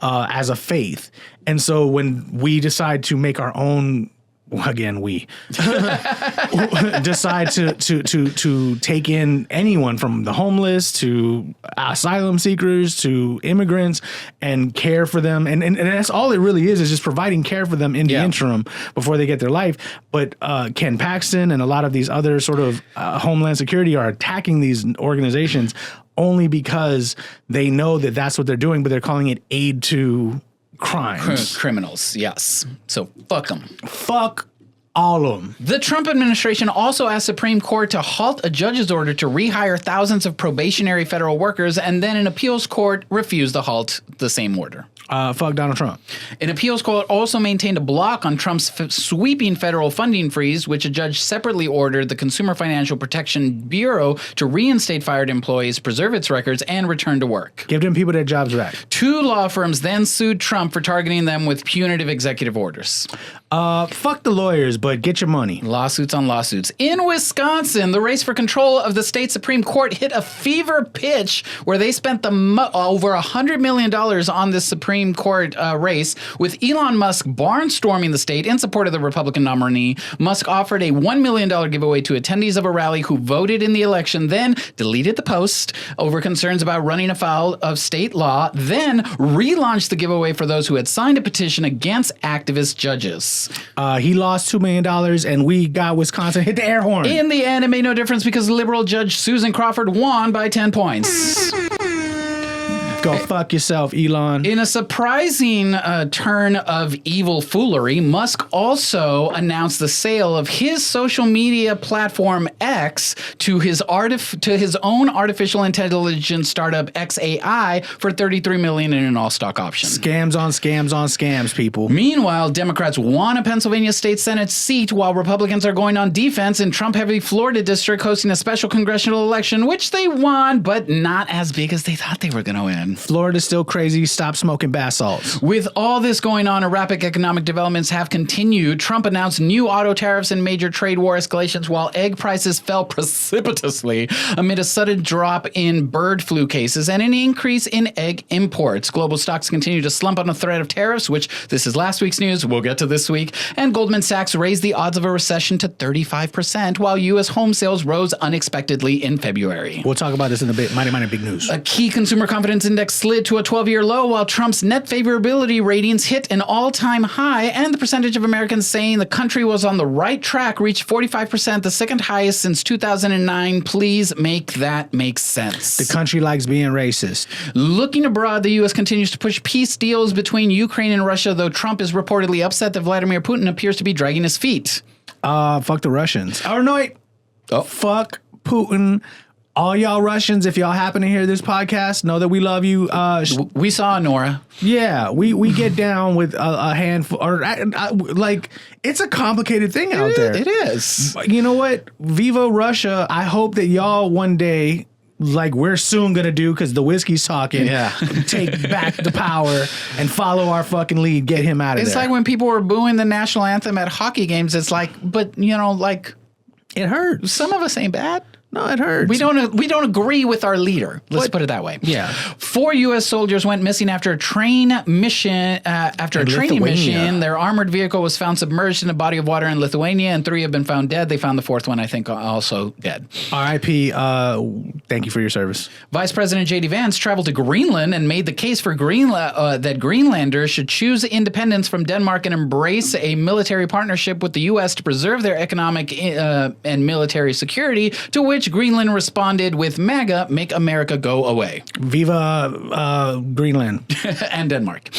as a faith. And so when we decide to make our own, again, we decide to take in anyone from the homeless to asylum seekers to immigrants and care for them. And that's all it really is just providing care for them in the interim before they get their life. But Ken Paxton and a lot of these other sort of Homeland Security are attacking these organizations only because they know that that's what they're doing, but they're calling it aid to crimes. Criminals, yes. So fuck them. Fuck all of them. The Trump administration also asked Supreme Court to halt a judge's order to rehire thousands of probationary federal workers, and then an appeals court refused to halt the same order. Fuck Donald Trump. An appeals court also maintained a block on Trump's sweeping federal funding freeze, which a judge separately ordered the Consumer Financial Protection Bureau to reinstate fired employees, preserve its records, and return to work. Give them people their jobs back. 2 law firms then sued Trump for targeting them with punitive executive orders. Fuck the lawyers, but get your money. Lawsuits on lawsuits. In Wisconsin, the race for control of the state Supreme Court hit a fever pitch where they spent over $100 million on this Supreme Court race, with Elon Musk barnstorming the state in support of the Republican nominee. Musk offered a $1 million giveaway to attendees of a rally who voted in the election, then deleted the post over concerns about running afoul of state law, then relaunched the giveaway for those who had signed a petition against activist judges. He lost $2 million, and we got Wisconsin hit the air horn. In the end, it made no difference because liberal Judge Susan Crawford won by 10 points. Go fuck yourself, Elon. In a surprising turn of evil foolery, Musk also announced the sale of his social media platform X to his own artificial intelligence startup XAI for $33 million in an all-stock option. Scams on scams on scams, people. Meanwhile, Democrats won a Pennsylvania state Senate seat while Republicans are going on defense in Trump-heavy Florida district hosting a special congressional election, which they won, but not as big as they thought they were going to win. Florida's still crazy. Stop smoking bath salts. With all this going on, erratic economic developments have continued. Trump announced new auto tariffs and major trade war escalations, while egg prices fell precipitously amid a sudden drop in bird flu cases and an increase in egg imports. Global stocks continue to slump on the threat of tariffs, which this is last week's news. We'll get to this week. And Goldman Sachs raised the odds of a recession to 35%, while U.S. home sales rose unexpectedly in February. We'll talk about this in a bit. Mighty big news. A key consumer confidence index slid to a 12-year low, while Trump's net favorability ratings hit an all-time high, and the percentage of Americans saying the country was on the right track reached 45%, the second highest since 2009. Please make that make sense. The country likes being racist. Looking abroad, the U.S. continues to push peace deals between Ukraine and Russia, though Trump is reportedly upset that Vladimir Putin appears to be dragging his feet. Fuck the Russians. Or no, wait. Oh. Fuck Putin. All y'all Russians, if y'all happen to hear this podcast, know that we love you. We saw Nora. Yeah, we get down with a handful, or like it's a complicated thing out there. It is. You know what? Viva Russia. I hope that y'all one day, like we're soon gonna do, because the whiskey's talking. Yeah. Take back the power and follow our fucking lead. Get him out of there. It's like when people were booing the national anthem at hockey games. It's like, but you know, like it hurts. Some of us ain't bad. No, it hurts. We don't agree with our leader. Let's put it that way. Yeah. 4 U.S. soldiers went missing after a training mission. Their armored vehicle was found submerged in a body of water in Lithuania, and 3 have been found dead. They found the 4th one, I think, also dead. R.I.P. Thank you for your service. Vice President J.D. Vance traveled to Greenland and made the case for that Greenlanders should choose independence from Denmark and embrace a military partnership with the U.S. to preserve their economic and military security, to which Greenland responded with MAGA, make America go away. Viva Greenland. And Denmark.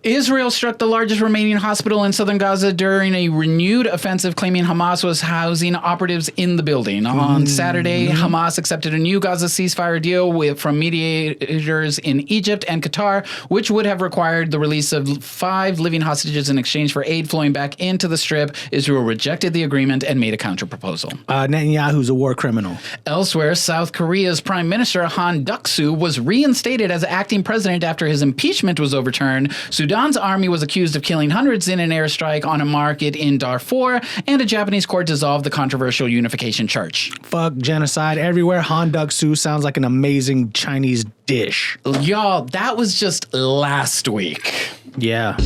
Israel struck the largest remaining hospital in southern Gaza during a renewed offensive, claiming Hamas was housing operatives in the building. On Saturday, Hamas accepted a new Gaza ceasefire deal from mediators in Egypt and Qatar, which would have required the release of 5 living hostages in exchange for aid flowing back into the Strip. Israel rejected the agreement and made a counterproposal. Netanyahu's a war criminal. Elsewhere, South Korea's Prime Minister Han Duck-soo was reinstated as acting president after his impeachment was overturned. Sudan's army was accused of killing hundreds in an airstrike on a market in Darfur, and a Japanese court dissolved the controversial unification church. Fuck genocide everywhere. Han Duck-soo sounds like an amazing Chinese dish. Y'all, that was just last week. Yeah.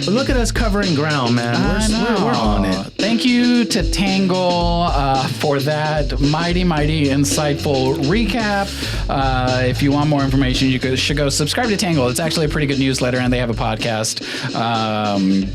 But look at us covering ground, man. We're on it. Thank you to Tangle for that mighty insightful recap. If you want more information, you should go subscribe to Tangle. It's actually a pretty good newsletter, and they have a podcast.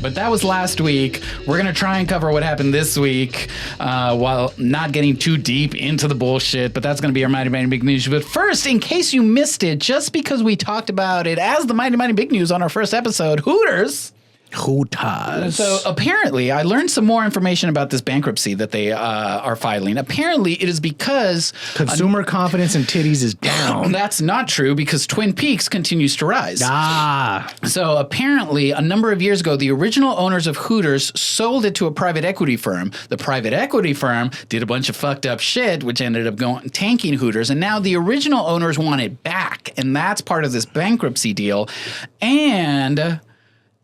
But that was last week. We're going to try and cover what happened this week while not getting too deep into the bullshit. But that's going to be our mighty big news. But first, in case you missed it, just because we talked about it as the mighty big news on our first episode, Hooters. So apparently, I learned some more information about this bankruptcy that they are filing. Apparently, it is because consumer confidence in titties is down. That's not true, because Twin Peaks continues to rise. So apparently, a number of years ago, the original owners of Hooters sold it to a private equity firm. The private equity firm did a bunch of fucked up shit, which ended up tanking Hooters. And now the original owners want it back. And that's part of this bankruptcy deal. And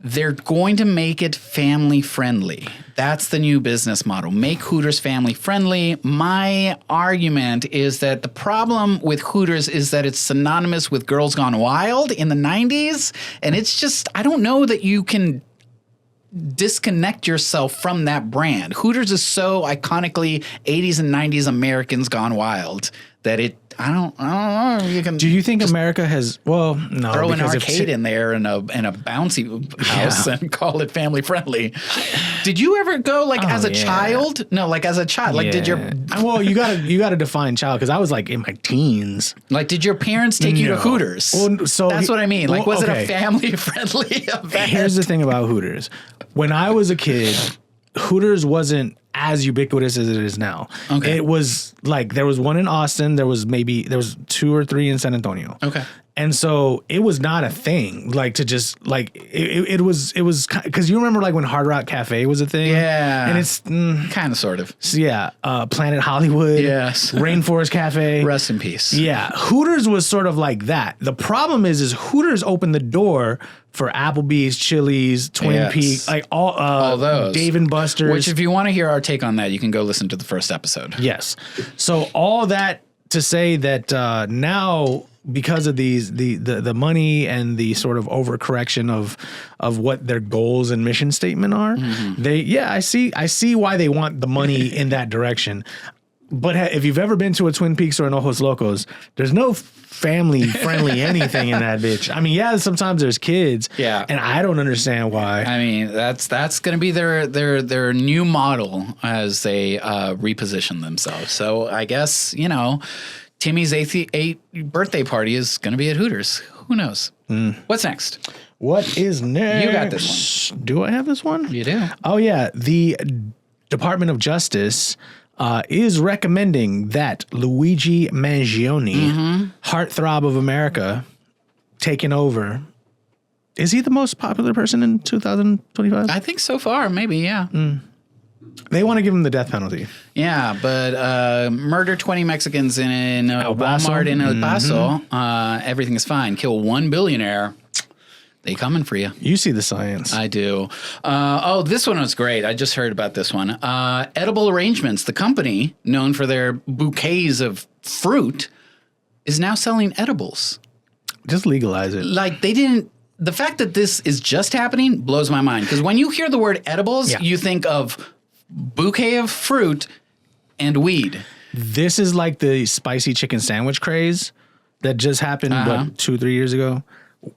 they're going to make it family friendly. That's the new business model. Make Hooters family friendly. My argument is that the problem with Hooters is that it's synonymous with Girls Gone Wild in the 90s. And it's just, I don't know that you can disconnect yourself from that brand. Hooters is so iconically 80s and 90s Americans gone wild that I don't know. You can. Do you think America has? Well, no. Throw an arcade in there and a bouncy house and call it family friendly. Did you ever go as a child? No, like as a child. Like did your? Well, you gotta define child, because I was like in my teens. Like, did your parents take you to Hooters? Well, so that's what I mean. Like, was it a family friendly event? Here's the thing about Hooters. When I was a kid, Hooters wasn't as ubiquitous as it is now. Okay. It was like there was one in Austin. There was 2 or 3 in San Antonio. Okay. And so it was not a thing, like to just like it was because you remember like when Hard Rock Cafe was a thing, Yeah. and it's Kind of, sort of. Planet Hollywood, Yes. Rainforest Cafe, Rest in peace. yeah. Hooters was sort of like that. The problem is Hooters opened the door for Applebee's, Chili's, Twin Yes. Peaks, like all those. Dave and Buster's. Which, if you want to hear our take on that, you can go listen to the first episode. Yes. So all that to say that now, because of the money and the sort of overcorrection of what their goals and mission statement are, I see why they want the money in that direction. But if you've ever been to a Twin Peaks or an Ojos Locos, there's no family friendly anything in that bitch. I mean, yeah, sometimes there's kids. Yeah. And I don't understand why. I mean, that's going to be their new model as they reposition themselves. So I guess, Timmy's eighth birthday party is going to be at Hooters. Who knows? What's next? What is next? You got this one. Do I have this one? You do. Oh, yeah. The Department of Justice is recommending that Luigi Mangione, heartthrob of America, taking over. Is he the most popular person in 2025? I think so far, maybe, yeah. They want to give him the death penalty. Yeah, but murder 20 Mexicans in a Paso? Walmart in El Paso, everything is fine. Kill one billionaire. They coming for you. You see the science. I do. This one was great. I just heard about this one. Edible Arrangements, the company known for their bouquets of fruit, is now selling edibles. Just legalize it. Like they didn't. The fact that this is just happening blows my mind. Because when you hear the word edibles, you think of bouquet of fruit and weed. This is like the spicy chicken sandwich craze that just happened, 2-3 years ago?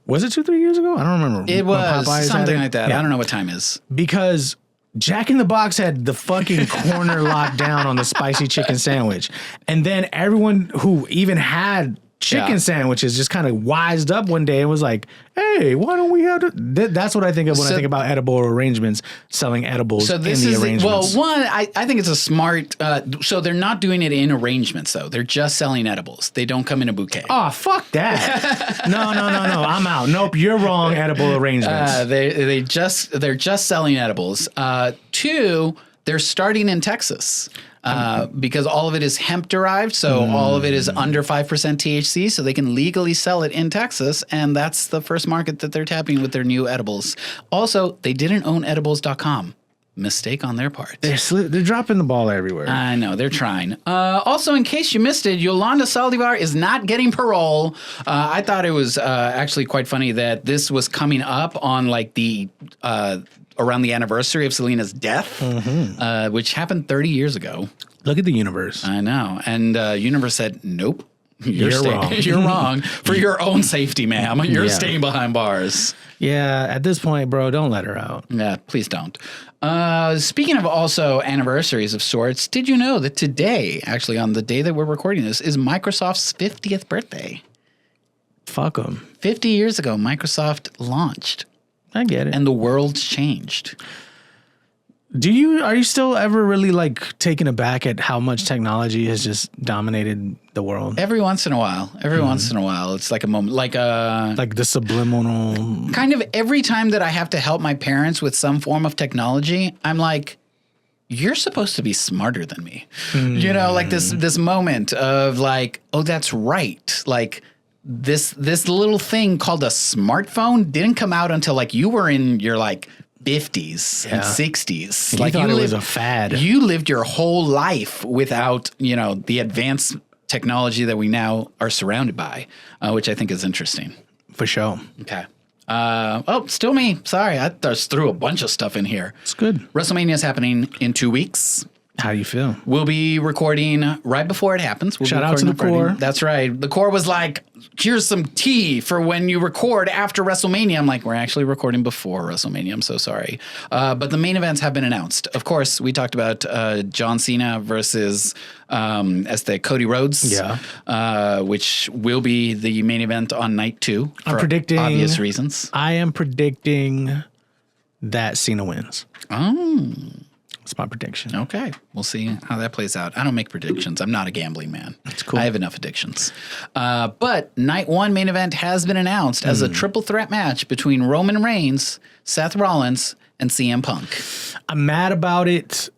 Was it 2-3 years ago? I don't remember. It was Popeyes something like that. Yeah. I don't know what time is. Because Jack in the Box had the fucking corner locked down on the spicy chicken sandwich. And then everyone who even had chicken sandwiches just kind of wised up one day and was like, hey, why don't we have to? That's what I think of when I think about edible arrangements, selling edibles in the arrangements. I think it's a smart, so they're not doing it in arrangements, though. They're just selling edibles. They don't come in a bouquet. Oh, fuck that. No. I'm out. Nope, you're wrong, edible arrangements. They're just selling edibles. Two, they're starting in Texas. Because all of it is hemp derived, so all of it is under 5% THC, so they can legally sell it in Texas, and that's the first market that they're tapping with their new edibles. Also, they didn't own edibles.com. Mistake on their part. They're dropping the ball everywhere. I know, they're trying. Also, in case you missed it, Yolanda Saldivar is not getting parole. I thought it was actually quite funny that this was coming up on like the around the anniversary of Selena's death, which happened 30 years ago. Look at the universe. I know. And universe said, nope. You're wrong. You're wrong. For your own safety, ma'am. You're staying behind bars. Yeah, at this point, bro, don't let her out. Yeah, please don't. Speaking of also anniversaries of sorts, did you know that today, actually on the day that we're recording this, is Microsoft's 50th birthday? Fuck them. 50 years ago, Microsoft launched. I get it. And the world's changed. Are you still ever really like taken aback at how much technology has just dominated the world? Every once in a while. It's like a moment, like the subliminal. Kind of every time that I have to help my parents with some form of technology, I'm like, you're supposed to be smarter than me. Like this moment of like, oh, that's right. Like this little thing called a smartphone didn't come out until like you were in your like 50s and 60s. Like you thought it was a fad. You lived your whole life without, the advanced technology that we now are surrounded by, which I think is interesting. For sure. Okay. Still me. Sorry, I just threw a bunch of stuff in here. It's good. WrestleMania is happening in 2 weeks. How do you feel? We'll be recording right before it happens. Shout out to the core. That's right. The core was like, here's some tea for when you record after WrestleMania. I'm like, we're actually recording before WrestleMania. I'm so sorry. But the main events have been announced. Of course, we talked about John Cena versus Cody Rhodes, which will be the main event on night 2 for obvious reasons. I am predicting that Cena wins. Oh. It's my prediction. Okay. We'll see how that plays out. I don't make predictions. I'm not a gambling man. That's cool. I have enough addictions. But night one main event has been announced as a triple threat match between Roman Reigns, Seth Rollins, and CM Punk. I'm mad about it.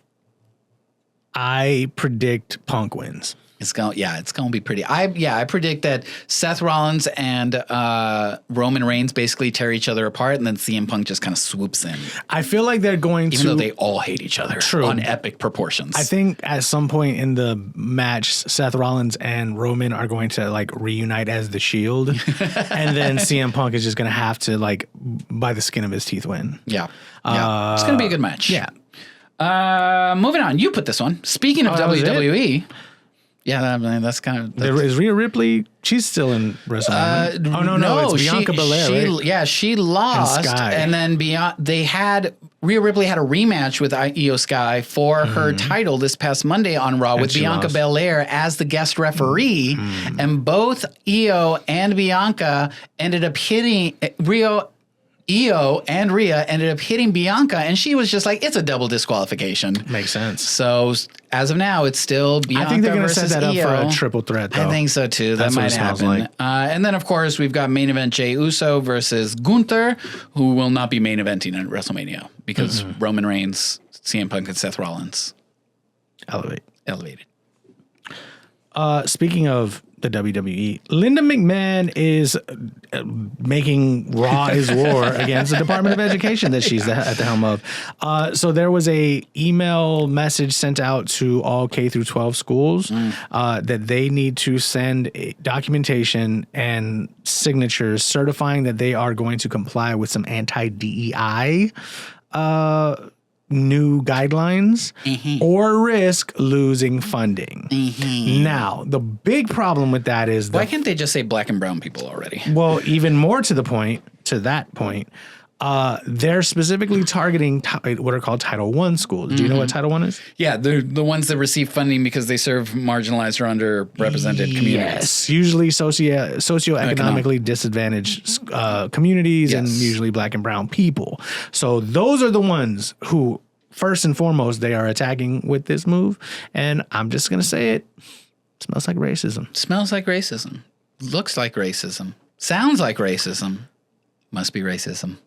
I predict Punk wins. It's going to be pretty. I predict that Seth Rollins and Roman Reigns basically tear each other apart, and then CM Punk just kind of swoops in. I feel like they're going Even though they all hate each other on epic proportions. I think at some point in the match, Seth Rollins and Roman are going to like reunite as the Shield, and then CM Punk is just going to have to like by the skin of his teeth win. Yeah. It's going to be a good match. Yeah. Moving on. You put this one. Speaking of WWE. Yeah, that's kind of... Is Rhea Ripley... She's still in WrestleMania. No, it's Bianca Belair, right? Yeah, she lost. And then Rhea Ripley had a rematch with Io Sky for her title this past Monday on Raw with Bianca Belair as the guest referee. And both Io and Bianca ended up hitting... Io and Rhea ended up hitting Bianca, and she was just like, it's a double disqualification. Makes sense. So as of now, it's still Bianca. I think they're going to set that up Io. for a triple threat, though. I think so, too. That might happen. Like. And then, of course, we've got main event Jey Uso versus Gunther, who will not be main eventing at WrestleMania because Roman Reigns, CM Punk, and Seth Rollins elevated. Speaking of the WWE, Linda McMahon is making Raw is War against the Department of Education that she's at the helm of. So there was a email message sent out to all K through 12 schools that they need to send documentation and signatures certifying that they are going to comply with some anti-DEI new guidelines or risk losing funding. Now, the big problem with that is why can't they just say black and brown people already? Well, even more to that point, they're specifically targeting what are called Title I schools. Do you know what Title I is? Yeah, they're the ones that receive funding because they serve marginalized or underrepresented communities. Yes, usually socioeconomically disadvantaged communities and usually black and brown people. So those are the ones who, first and foremost, they are attacking with this move. And I'm just going to say it. Smells like racism. Smells like racism. Looks like racism. Sounds like racism. Must be racism.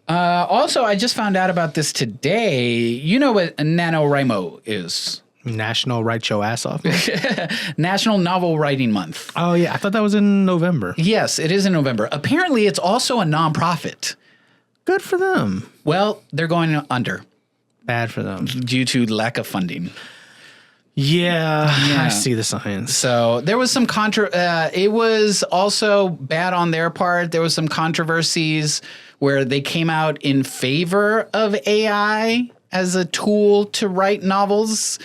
Also, I just found out about this today. You know what NaNoWriMo is? National Write Your Ass Off. National Novel Writing Month. Oh, yeah. I thought that was in November. Yes, it is in November. Apparently, it's also a nonprofit. Good for them. Well, they're going under. Bad for them. Due to lack of funding. Yeah, I see the signs. So there was some it was also bad on their part. There was some controversies where they came out in favor of AI as a tool to write novels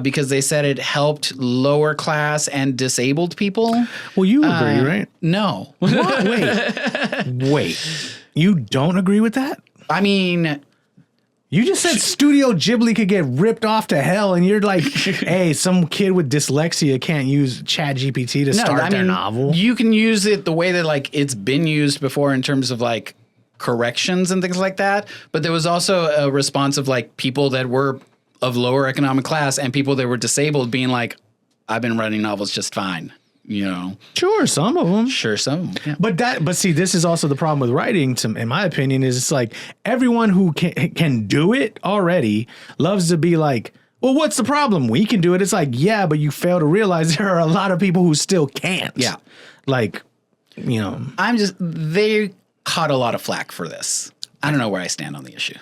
because they said it helped lower class and disabled people. Well, you agree, right? No. What? Wait. You don't agree with that? I mean... You just said Studio Ghibli could get ripped off to hell, and you're like, hey, some kid with dyslexia can't use ChatGPT to start their novel. You can use it the way that like it's been used before in terms of like corrections and things like that. But there was also a response of like people that were of lower economic class and people that were disabled being like, I've been writing novels just fine. You know, sure, some of them. Yeah. But see, this is also the problem with writing. In my opinion, is it's like everyone who can do it already loves to be like, well, what's the problem? We can do it. It's like, yeah, but you fail to realize there are a lot of people who still can't. Yeah, like, you know, they caught a lot of flack for this. I don't know where I stand on the issue.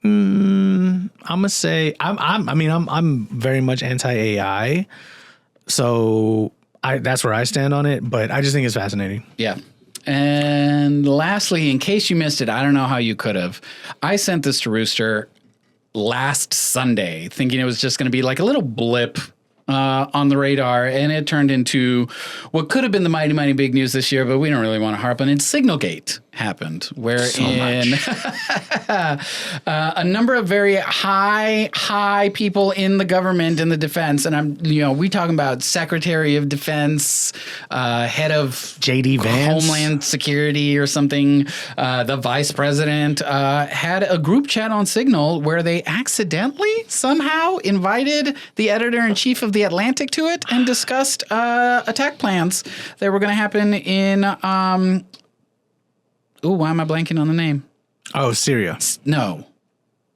I'm gonna say I'm very much anti-AI, so. That's where I stand on it, but I just think it's fascinating. Yeah. And lastly, in case you missed it, I don't know how you could have. I sent this to Rooster last Sunday thinking it was just going to be like a little blip on the radar, and it turned into what could have been the mighty, mighty big news this year, but we don't really want to harp on it. Signalgate happened, wherein a number of very high people in the government, in the defense, and we talking about Secretary of Defense, head of J.D. Vance, Homeland Security or something, the vice president, had a group chat on Signal where they accidentally somehow invited the editor-in-chief of The Atlantic to it and discussed attack plans that were going to happen in why am I blanking on the name? Oh, Syria. No.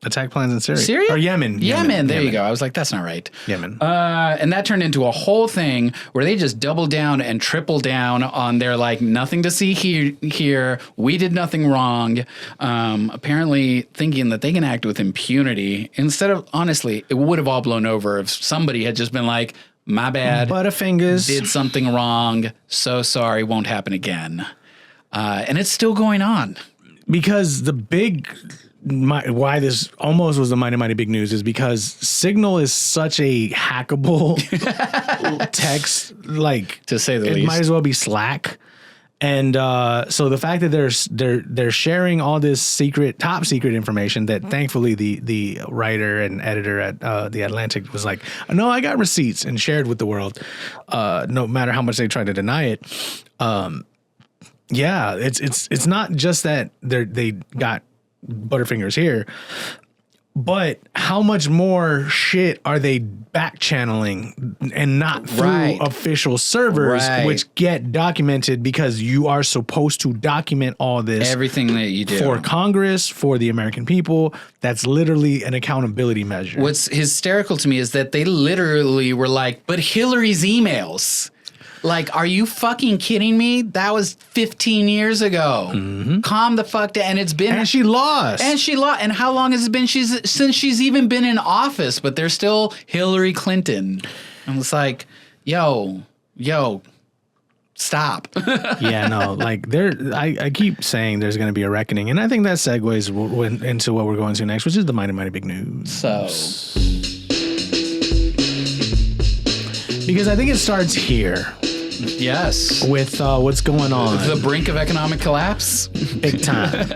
Attack plans in Syria? Syria? Or Yemen. Yemen. There you go. I was like, that's not right. Yemen. And that turned into a whole thing where they just doubled down and tripled down on their, like, nothing to see here. We did nothing wrong. Apparently thinking that they can act with impunity instead of, honestly, it would have all blown over if somebody had just been like, my bad. Butterfingers. Did something wrong. So sorry. Won't happen again. And it's still going on. Because why this almost was the mighty big news is because Signal is such a hackable text, like, to say the least. It might as well be Slack. And so the fact that they're sharing all this top secret information that thankfully the writer and editor at The Atlantic was like, no, I got receipts, and shared with the world, no matter how much they try to deny it. Yeah, it's not just that they got Butterfingers here, but how much more shit are they back channeling and not through official servers, which get documented because you are supposed to document all this, everything that you do for Congress, for the American people. That's literally an accountability measure. What's hysterical to me is that they literally were like, but Hillary's emails. Like, are you fucking kidding me? That was 15 years ago. Mm-hmm. Calm the fuck down. And it's been... And she lost. And how long has it been since she's even been in office? But they're still Hillary Clinton. And it's like, yo, stop. Yeah, no, like I keep saying there's going to be a reckoning. And I think that segues into what we're going to next, which is the mighty big news. So... Because I think it starts here. Yes. With what's going on. The brink of economic collapse? Big time.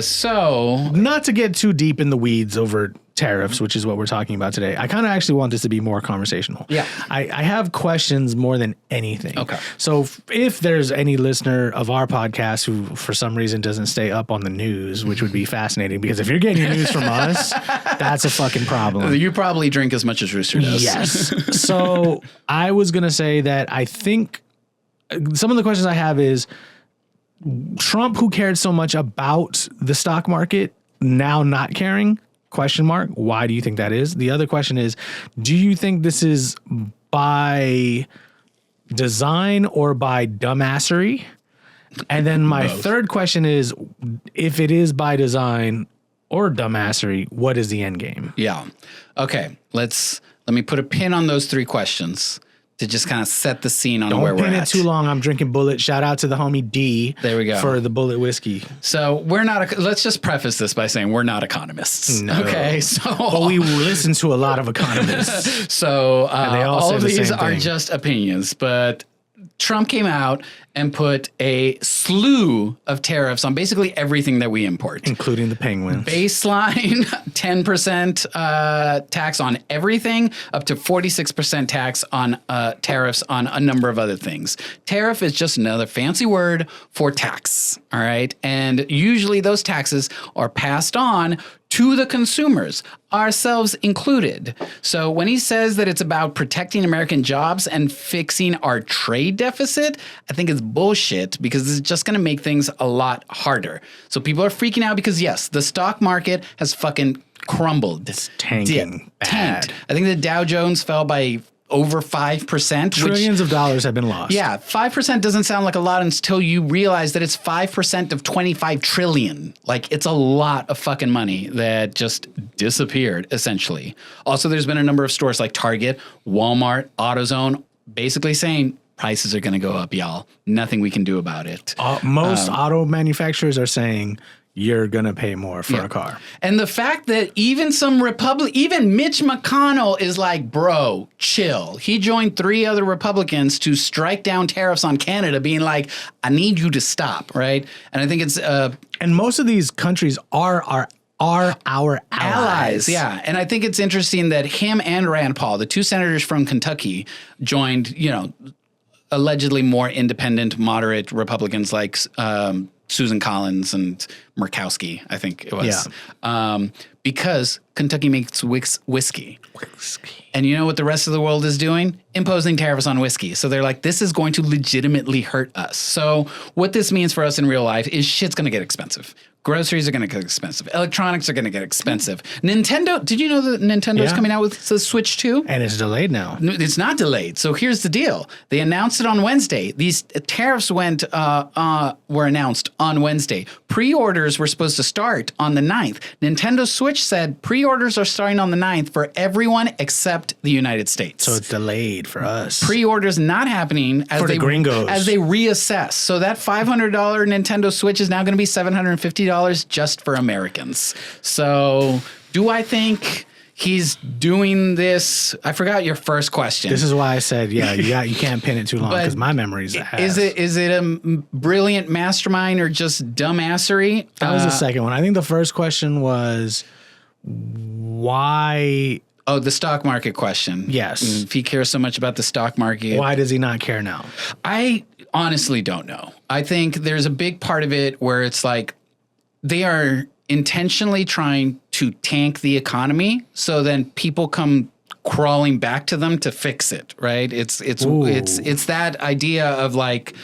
So... Not to get too deep in the weeds over tariffs, which is what we're talking about today. I kind of actually want this to be more conversational. Yeah. I have questions more than anything. Okay. So if there's any listener of our podcast who for some reason doesn't stay up on the news, which would be fascinating, because if you're getting your news from us, that's a fucking problem. You probably drink as much as Rooster does. Yes. So I was going to say that I think some of the questions I have is Trump, who cared so much about the stock market, now not caring? Question mark. Why do you think that is? The other question is, do you think this is by design or by dumbassery? And then my third question is, if it is by design or dumbassery, what is the end game? Yeah. Okay. Let me put a pin on those three questions to just kind of set the scene on where we're at. Don't pin it too long. I'm drinking Bullet. Shout out to the homie D. There we go. For the Bullet whiskey. So we're not, let's just preface this by saying we're not economists. No. Okay. But we listen to a lot of economists. So they all of these are thing. just opinions, but Trump came out and put a slew of tariffs on basically everything that we import. Including the penguins. Baseline 10% tax on everything, up to 46% tax on tariffs on a number of other things. Tariff is just another fancy word for tax, all right? And usually those taxes are passed on to the consumers, ourselves included. So when he says that it's about protecting American jobs and fixing our trade deficit, I think it's bullshit, because it's just going to make things a lot harder. So people are freaking out because, yes, the stock market has fucking crumbled. It's tanking bad. Tanked. I think the Dow Jones fell by over 5%. Trillions of dollars have been lost. Yeah, 5% doesn't sound like a lot until you realize that it's 5% of 25 trillion. Like, it's a lot of fucking money that just disappeared, essentially. Also, there's been a number of stores like Target, Walmart, AutoZone, basically saying prices are going to go up, y'all. Nothing we can do about it. Most auto manufacturers are saying you're gonna pay more for a car. And the fact that even even Mitch McConnell is like, bro, chill. He joined 3 other Republicans to strike down tariffs on Canada, being like, I need you to stop, right? And I think it's and most of these countries are our allies. Yeah. And I think it's interesting that him and Rand Paul, the 2 senators from Kentucky, joined, allegedly more independent, moderate Republicans like Susan Collins and Murkowski, I think it was. Yeah. Because Kentucky makes whiskey. And you know what the rest of the world is doing? Imposing tariffs on whiskey. So they're like, this is going to legitimately hurt us. So what this means for us in real life is shit's going to get expensive. Groceries are going to get expensive. Electronics are going to get expensive. Nintendo, did you know that Nintendo's coming out with the Switch 2? And it's delayed now. It's not delayed. So here's the deal. They announced it on Wednesday. These tariffs were announced on Wednesday. Pre-orders were supposed to start on the 9th. Nintendo Switch said pre-orders are starting on the 9th for everyone except the United States. So it's delayed for us. Pre-orders not happening as for the Gringos. As they reassess. So that $500 Nintendo Switch is now going to be $750 just for Americans. So do I think he's doing this? I forgot your first question. This is why I said, you can't pin it too long because my memory's is it a brilliant mastermind or just dumbassery? That was the second one. I think the first question was why. Oh, the stock market question. Yes. If he cares so much about the stock market. Why does he not care now? I honestly don't know. I think there's a big part of it where it's like, they are intentionally trying to tank the economy so then people come crawling back to them to fix it, right? It's that idea of like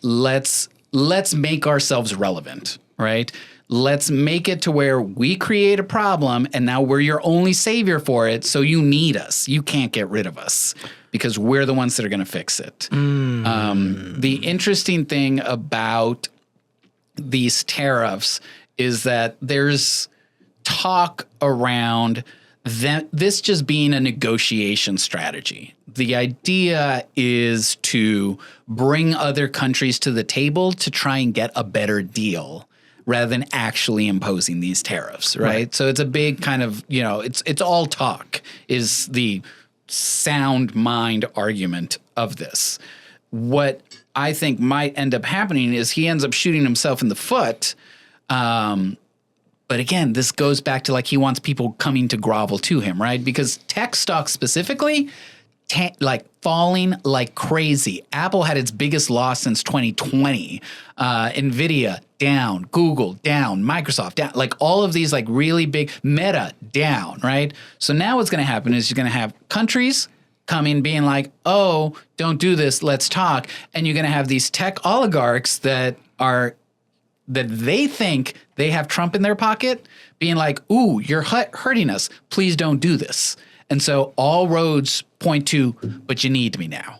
let's make ourselves relevant, right? Let's make it to where we create a problem and now we're your only savior for it, so you need us. You can't get rid of us because we're the ones that are going to fix it. The interesting thing about these tariffs is that there's talk around this just being a negotiation strategy. The idea is to bring other countries to the table to try and get a better deal rather than actually imposing these tariffs, right? So it's a big kind of, it's all talk is the sound mind argument of this. What I think might end up happening is he ends up shooting himself in the foot. But again, this goes back to like he wants people coming to grovel to him, right? Because tech stocks specifically, falling like crazy. Apple had its biggest loss since 2020. Nvidia down, Google down, Microsoft down, like all of these like really big, Meta down, right? So now what's going to happen is you're going to have countries coming being like, oh, don't do this, let's talk. And you're going to have these tech oligarchs that they think they have Trump in their pocket being like, ooh, you're hurting us. Please don't do this. And so all roads point to, but you need me now.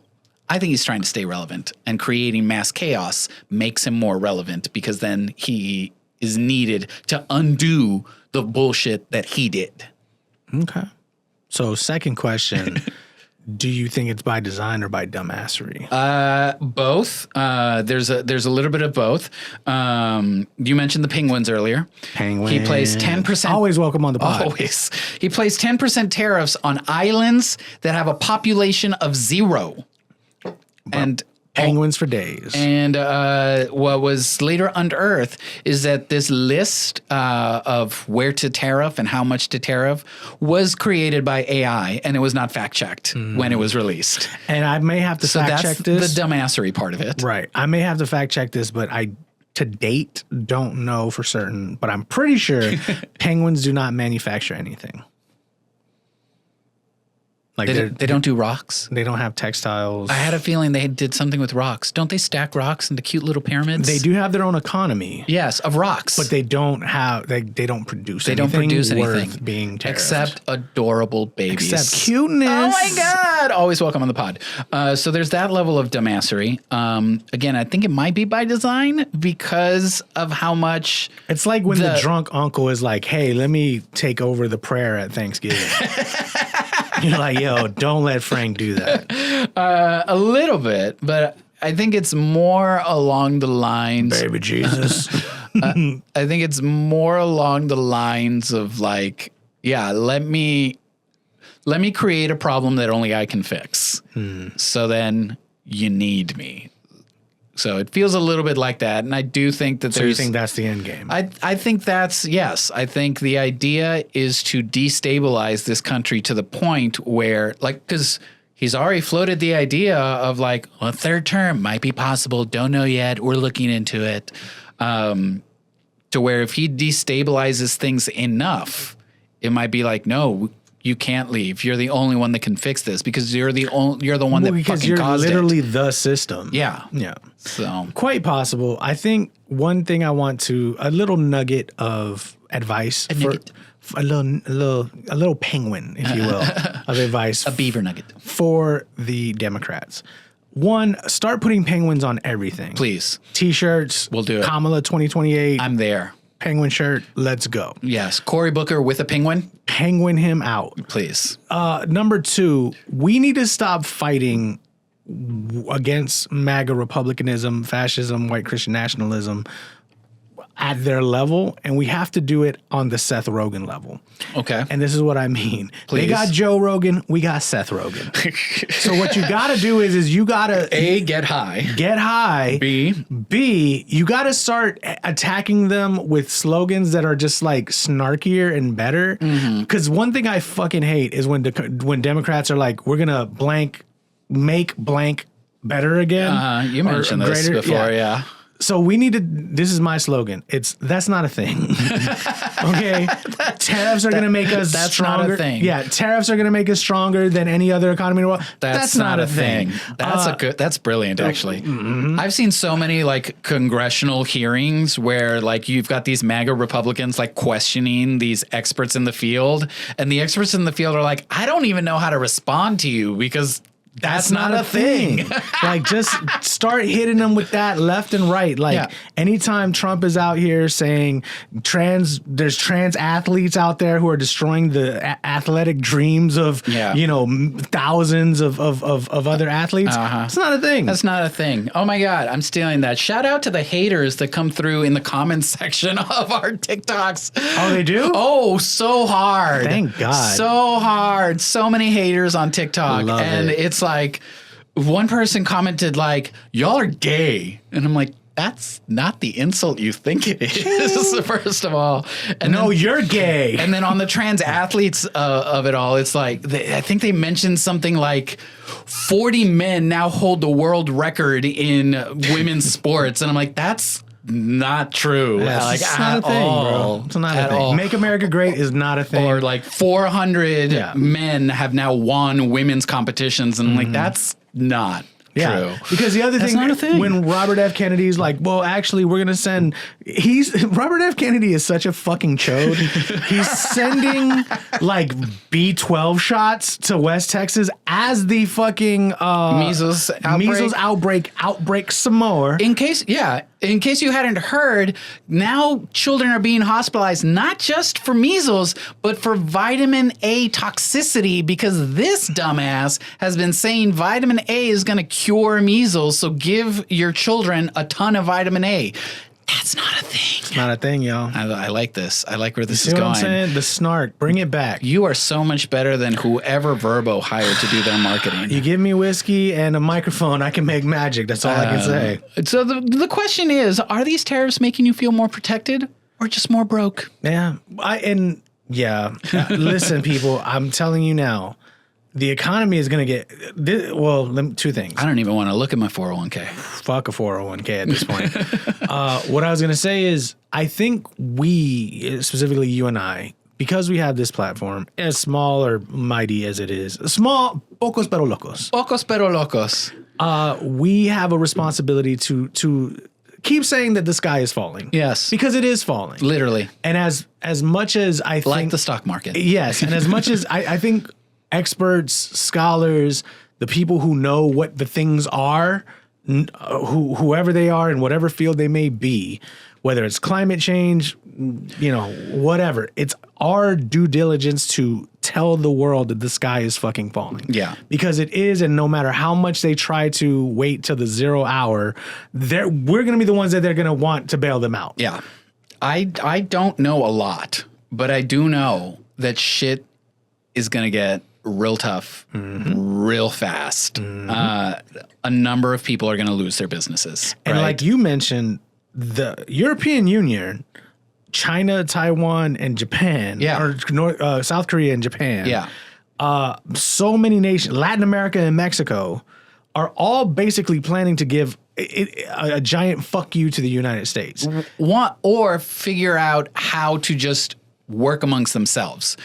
I think he's trying to stay relevant, and creating mass chaos makes him more relevant because then he is needed to undo the bullshit that he did. Okay. So second question. Do you think it's by design or by dumbassery? Both. There's a little bit of both. You mentioned the penguins earlier. Penguins. He plays 10%. Always welcome on the pod. Always. He plays 10% tariffs on islands that have a population of 0. And penguins for days. And what was later unearthed is that this list of where to tariff and how much to tariff was created by AI, and it was not fact-checked when it was released. And I may have to fact-check this. That's the dumbassery part of it. Right. I may have to fact-check this, but I, to date, don't know for certain. But I'm pretty sure penguins do not manufacture anything. Like they don't do rocks? They don't have textiles. I had a feeling they did something with rocks. Don't they stack rocks into cute little pyramids? They do have their own economy. Yes, of rocks. But they don't have, they don't produce anything. They don't produce anything. Being tariffed. Except adorable babies. Except cuteness. Oh my God. Always welcome on the pod. So there's that level of dumbassery. Again, I think it might be by design because of how much. It's like when the drunk uncle is like, hey, let me take over the prayer at Thanksgiving. You're like, yo, don't let Frank do that. A little bit, but I think it's more along the lines. Baby Jesus. I think it's more along the lines of like, yeah, let me create a problem that only I can fix. So then you need me. So it feels a little bit like that. And I do think that So you think that's the end game? I think yes. I think the idea is to destabilize this country to the point where, like, because he's already floated the idea of like a third term might be possible. Don't know yet. We're looking into it. To where if he destabilizes things enough, it might be like, no, you can't leave. You're the only one that can fix this because you're the one that fucking caused it. You're literally the system. Yeah. Yeah. So quite possible. I think one thing I want to, a little nugget of advice for a little penguin, if you will, of advice. A beaver nugget. For the Democrats. One, start putting penguins on everything. Please. T-shirts. We'll do it. Kamala 2028. I'm there. Penguin shirt. Let's go. Yes. Cory Booker with a penguin. Penguin him out. Please. Number two, we need to stop fighting against MAGA republicanism, fascism, white Christian nationalism at their level, and we have to do it on the Seth Rogen level. Okay. And this is what I mean. Please. They got Joe Rogan, we got Seth Rogen. So what you got to do is you got to A, get high. Get high. B, you got to start attacking them with slogans that are just like snarkier and better. Because one thing I fucking hate is when Democrats are like, we're gonna make blank better again. You mentioned this before, yeah. So we need to, this is my slogan. That's not a thing. Okay. Tariffs are going to make us that's stronger. Not a thing. Yeah. Tariffs are going to make us stronger than any other economy in the world. That's not a thing. That's brilliant, actually. I've seen so many like congressional hearings where like you've got these MAGA Republicans like questioning these experts in the field, and the experts in the field are like, I don't even know how to respond to you because that's not a thing. Like, just start hitting them with that left and right. Like, anytime Trump is out here saying there's trans athletes out there who are destroying the athletic dreams of, thousands of other athletes. It's not a thing. That's not a thing. Oh my God, I'm stealing that. Shout out to the haters that come through in the comments section of our TikToks. Oh, they do? Oh, so hard. Thank God. So hard. So many haters on TikTok. It's like one person commented like, y'all are gay. And I'm like, that's not the insult you think it is, first of all. And no, you're gay. And then on the trans athletes of it all, it's like, I think they mentioned something like 40 men now hold the world record in women's sports. And I'm like, that's not true. Like, it's not a thing, bro. It's not a thing. Make America Great is not a thing. Or like 400 men have now won women's competitions. And I'm like, that's not true. Because the other thing, when Robert F. Kennedy's like, well, actually, we're going to send... Robert F. Kennedy is such a fucking chode. He's sending, like, B-12 shots to West Texas as the fucking... measles outbreak some more. In case you hadn't heard, now children are being hospitalized not just for measles, but for vitamin A toxicity, because this dumbass has been saying vitamin A is going to cure measles, so give your children a ton of vitamin A. That's not a thing. It's not a thing, y'all. I like this. I like where this is going. What I'm saying? The snark. Bring it back. You are so much better than whoever Verbo hired to do their marketing. You give me whiskey and a microphone, I can make magic. That's all I can say. So the question is, are these tariffs making you feel more protected or just more broke? Yeah. Listen, people, I'm telling you now. The economy is going to get, two things. I don't even want to look at my 401k. Fuck a 401k at this point. What I was going to say is, I think we, specifically you and I, because we have this platform, as small or mighty as it is, small, pocos pero locos. Pocos pero locos. We have a responsibility to keep saying that the sky is falling. Yes. Because it is falling. Literally. And as much as I think... Like the stock market. Yes. And as much as I think... experts, scholars, the people who know what the things are, whoever they are in whatever field they may be, whether it's climate change, whatever, it's our due diligence to tell the world that the sky is fucking falling. Yeah. Because it is, and no matter how much they try to wait till the 0 hour, we're going to be the ones that they're going to want to bail them out. Yeah. I don't know a lot, but I do know that shit is going to get real tough real fast. A number of people are going to lose their businesses. And right? like you mentioned, the European Union, China, Taiwan, and Japan, or South Korea and Japan, so many nations, Latin America and Mexico, are all basically planning to give a giant fuck you to the United States. Or figure out how to just work amongst themselves.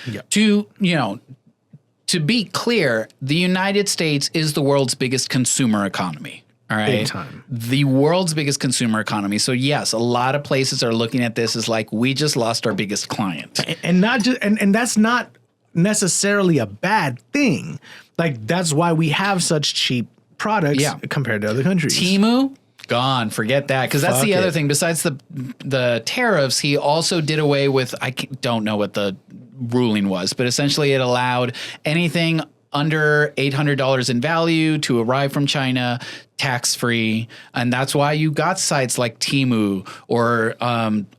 To be clear, the United States is the world's biggest consumer economy. All right. Big time. The world's biggest consumer economy. So yes, a lot of places are looking at this as like, we just lost our biggest client. And not just and that's not necessarily a bad thing. Like, that's why we have such cheap products compared to other countries. Temu, gone. Forget that. Because that's the other thing. Besides the tariffs, he also did away with, don't know what the ruling was, but essentially it allowed anything under $800 in value to arrive from China tax-free. And that's why you got sites like Temu or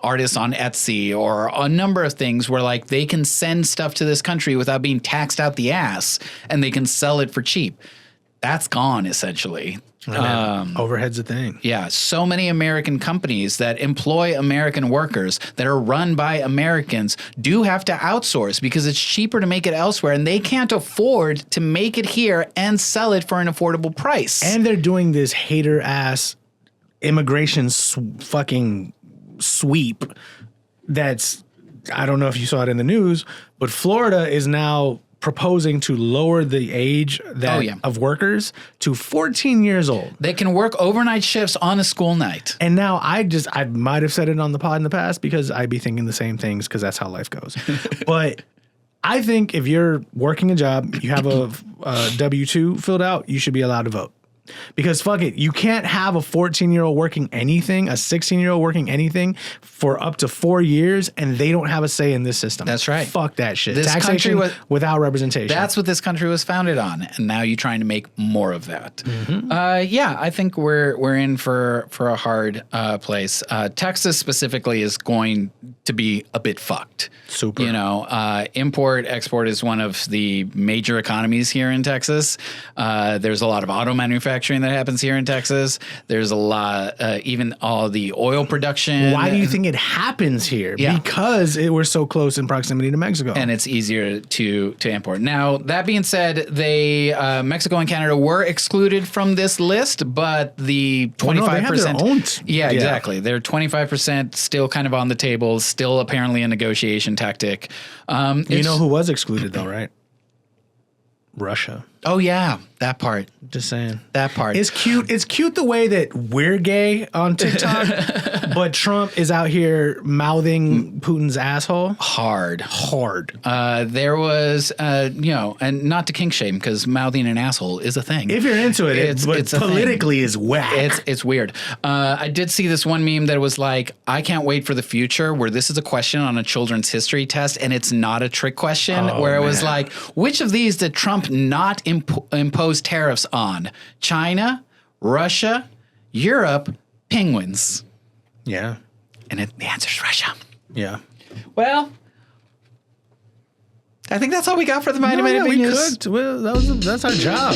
artists on Etsy or a number of things where like they can send stuff to this country without being taxed out the ass and they can sell it for cheap. That's gone essentially. Overhead's a thing. Yeah. So many American companies that employ American workers that are run by Americans do have to outsource because it's cheaper to make it elsewhere and they can't afford to make it here and sell it for an affordable price. And they're doing this hater ass immigration fucking sweep that's, I don't know if you saw it in the news, but Florida is now proposing to lower the age of workers to 14 years old. They can work overnight shifts on a school night. And now I might have said it on the pod in the past because I'd be thinking the same things because that's how life goes. But I think if you're working a job, you have a W-2 filled out, you should be allowed to vote. Because fuck it, you can't have a 14-year-old working anything, a 16-year-old working anything for up to 4 years, and they don't have a say in this system. That's right. Fuck that shit. This Taxation country without representation. That's what this country was founded on, and now you're trying to make more of that. I think we're in for a hard place. Texas specifically is going to be a bit fucked. Super. You know, import export is one of the major economies here in Texas. There's a lot of auto manufacturing that happens here in Texas. There's a lot, even all the oil production. Why do you think it happens here? Yeah. Because we're so close in proximity to Mexico. And it's easier to import. Now, that being said, Mexico and Canada were excluded from this list, but the 25%. They have their own. Yeah, exactly. They're 25% still kind of on the table, still apparently a negotiation tactic. You know who was excluded though, right? Russia. Oh yeah, that part. Just saying. That part. It's cute. It's cute the way that we're gay on TikTok, but Trump is out here mouthing Putin's asshole. Hard. There was, and not to kink shame because mouthing an asshole is a thing. If you're into it, it's politically is whack. It's weird. I did see this one meme that was like, I can't wait for the future where this is a question on a children's history test and it's not a trick question where it was like, which of these did Trump not impose tariffs on? China, Russia, Europe, penguins. Yeah. And the answer is Russia. Yeah. Well, I think that's all we got for the Mighty Mighty Big News. Cooked. Well, that's our job.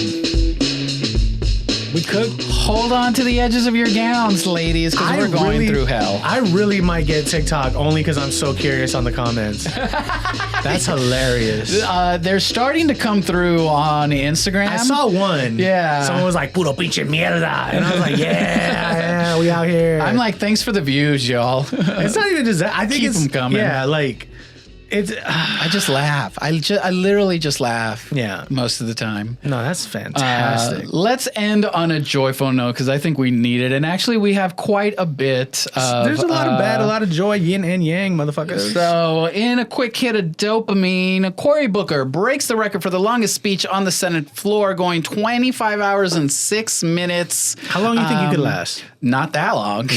We cooked. Hold on to the edges of your gowns, ladies, because we're going through hell. I really might get TikTok only because I'm so curious on the comments. That's hilarious. They're starting to come through on Instagram. I saw one. Yeah. Someone was like, puro pinche mierda. And I was like, yeah, we out here. I'm like, thanks for the views, y'all. It's not even just that. I think Keep them coming. Yeah, like, it's. I just laugh. I literally just laugh. Yeah. Most of the time. No, that's fantastic. Let's end on a joyful note because I think we need it. And actually, we have quite a bit of. There's a lot of bad, a lot of joy, yin and yang, motherfuckers. So, in a quick hit of dopamine, Cory Booker breaks the record for the longest speech on the Senate floor, going 25 hours and 6 minutes. How long do you think you could last? not that long.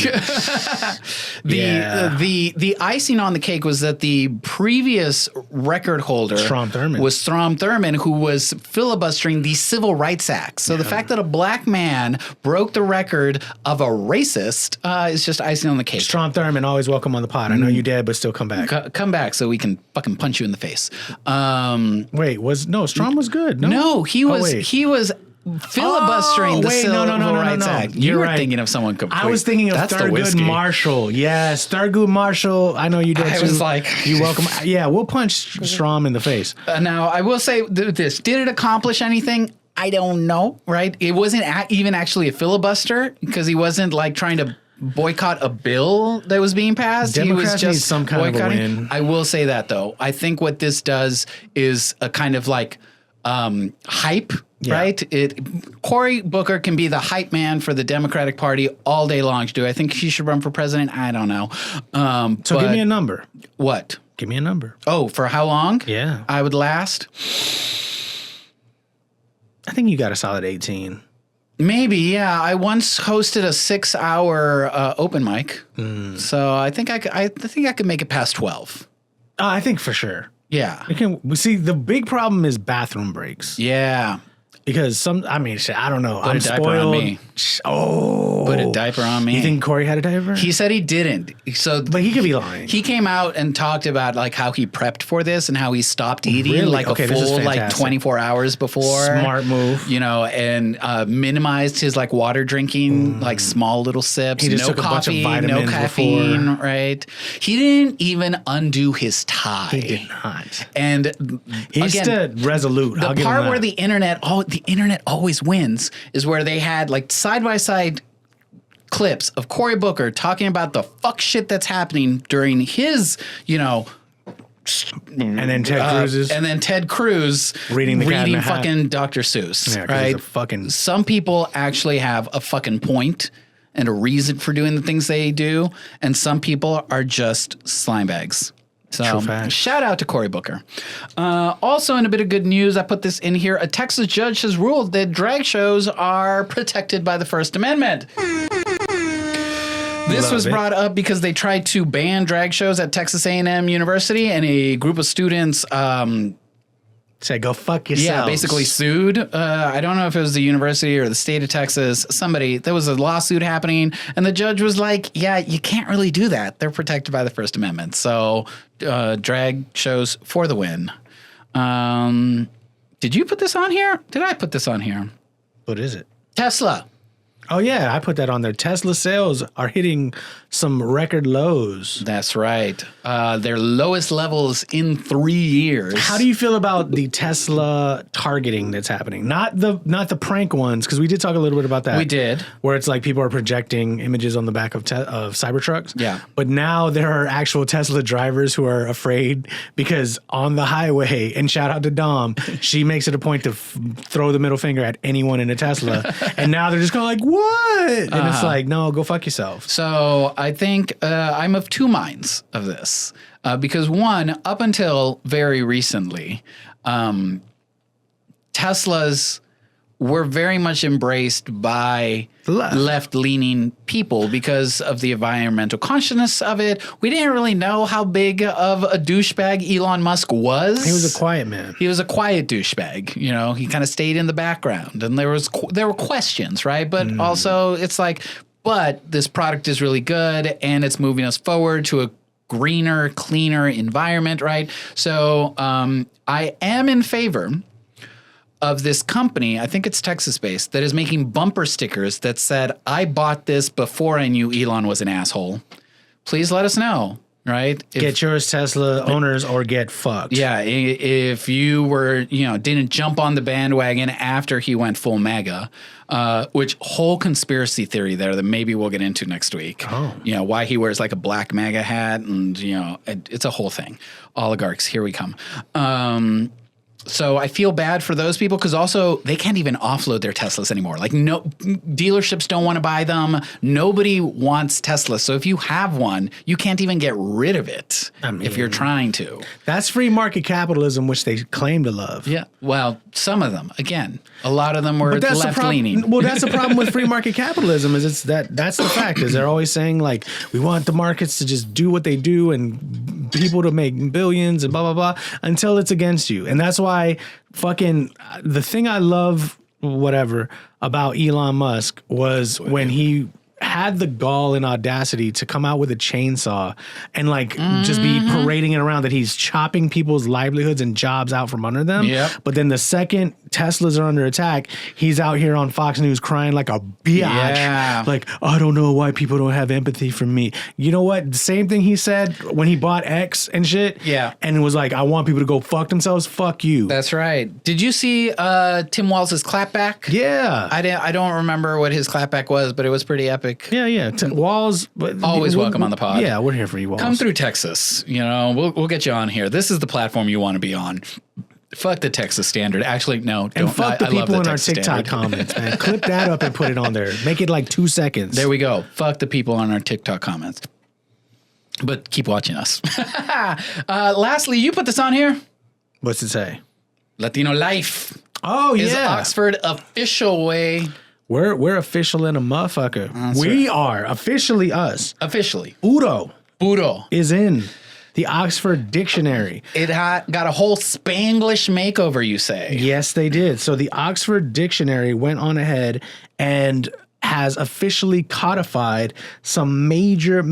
The icing on the cake was that the previous record holder was Strom Thurmond, who was filibustering the Civil Rights Act. So the fact that a black man broke the record of a racist is just icing on the cake. Strom Thurmond, always welcome on the pod. I know you dead, but still come back. Come back so we can fucking punch you in the face. Strom was good. No, he was filibustering the Civil Rights Act. You were thinking of someone completely. I was thinking of Thurgood Marshall. Yes, Thurgood Marshall. I know you did. I was like, you welcome. Yeah, we'll punch Strom in the face. Now, I will say this: did it accomplish anything? I don't know. Right? It wasn't even actually a filibuster because he wasn't like trying to boycott a bill that was being passed. Democrats he was just need some kind boycotting. of a win. I will say that though. I think what this does is a kind of like hype. Yeah. Right? Cory Booker can be the hype man for the Democratic Party all day long. Do I think she should run for president? I don't know. So give me a number. What? Give me a number. Oh, for how long? Yeah. I would last? I think you got a solid 18. Maybe, yeah. I once hosted a 6-hour open mic. So I think I could make it past 12. I think for sure. Yeah. We see the big problem is bathroom breaks. Yeah. Because I don't know. I'm spoiled. Diaper on me. Oh. Put a diaper on me. You think Cory had a diaper? He said he didn't. But he could be lying. He came out and talked about like how he prepped for this and how he stopped eating a full like 24 hours before. Smart move. And minimized his like water drinking, like small little sips. He just took coffee, a bunch of vitamins no caffeine, before. Right? He didn't even undo his tie. He did not. And he stood resolute. The part where the internet always wins is where they had like side-by-side clips of Cory Booker talking about the fuck shit that's happening during his, and then Ted Cruz reading fucking Dr. Seuss, right? Some people actually have a fucking point and a reason for doing the things they do, and some people are just slime bags. So shout out to Cory Booker. Also, in a bit of good news, I put this in here. A Texas judge has ruled that drag shows are protected by the First Amendment. This was brought up because they tried to ban drag shows at Texas A&M University, and a group of students said, go fuck yourselves. Yeah, basically sued. I don't know if it was the university or the state of Texas. There was a lawsuit happening, and the judge was like, yeah, you can't really do that. They're protected by the First Amendment. So drag shows for the win. Did you put this on here? Did I put this on here? What is it? Tesla. Oh, yeah, I put that on there. Tesla sales are hitting some record lows. That's right. Their lowest levels in 3 years. How do you feel about the Tesla targeting that's happening? Not the prank ones, because we did talk a little bit about that. We did. Where it's like people are projecting images on the back of Cybertrucks. Yeah. But now there are actual Tesla drivers who are afraid because on the highway, and shout out to Dom, she makes it a point to throw the middle finger at anyone in a Tesla. And now they're just going like, what? And it's like, no, go fuck yourself. So I think I'm of two minds of this. Because one, up until very recently, Teslas were very much embraced by left-leaning people because of the environmental consciousness of it. We didn't really know how big of a douchebag Elon Musk was. He was a quiet man. He was a quiet douchebag. He kind of stayed in the background, and there were questions, right? But also, it's like, but this product is really good, and it's moving us forward to a greener, cleaner environment, right? So I am in favor of this company, I think it's Texas-based, that is making bumper stickers that said, I bought this before I knew Elon was an asshole. Please let us know, right? Get yours, Tesla owners, or get fucked. Yeah, if you were, didn't jump on the bandwagon after he went full MAGA, which whole conspiracy theory there that maybe we'll get into next week. Oh. Why he wears like a black MAGA hat, and, it's a whole thing. Oligarchs, here we come. So I feel bad for those people because also they can't even offload their Teslas anymore. Like no dealerships don't want to buy them. Nobody wants Teslas. So if you have one, you can't even get rid of it if you're trying to. That's free market capitalism, which they claim to love. Yeah. Well, some of them, again, a lot of them were left leaning. Well, that's the problem with free market capitalism is that's the fact is they're always saying like, we want the markets to just do what they do and people to make billions and blah, blah, blah, until it's against you. And that's why fucking the thing I love, whatever, about Elon Musk was when he had the gall and audacity to come out with a chainsaw and like just be parading it around that he's chopping people's livelihoods and jobs out from under them. Yep. But then the second Teslas are under attack, he's out here on Fox News crying like a biatch. Yeah. Like, I don't know why people don't have empathy for me. You know what? The same thing he said when he bought X and shit. Yeah. And it was like, I want people to go fuck themselves. Fuck you. That's right. Did you see Tim Walz's clapback? Yeah. I don't remember what his clapback was, but it was pretty epic. Yeah. Walls. Always welcome on the pod. Yeah, we're here for you, Walls. Come through Texas. You know, we'll get you on here. This is the platform you want to be on. Fuck the Texas Standard. Actually, no. And don't. fuck the I love people in our Texas TikTok Standard. comments, man. Clip that up and put it on there. Make it like 2 seconds. There we go. Fuck the people on our TikTok comments. But keep watching us. Lastly, you put this on here. What's it say? Latino Life Oh, is yeah. Oxford official way. We're official in a motherfucker. We are officially us. Officially. Puro Puro. is in the Oxford Dictionary. It got a whole Spanglish makeover, you say. Yes, they did. So the Oxford Dictionary went on ahead and has officially codified some major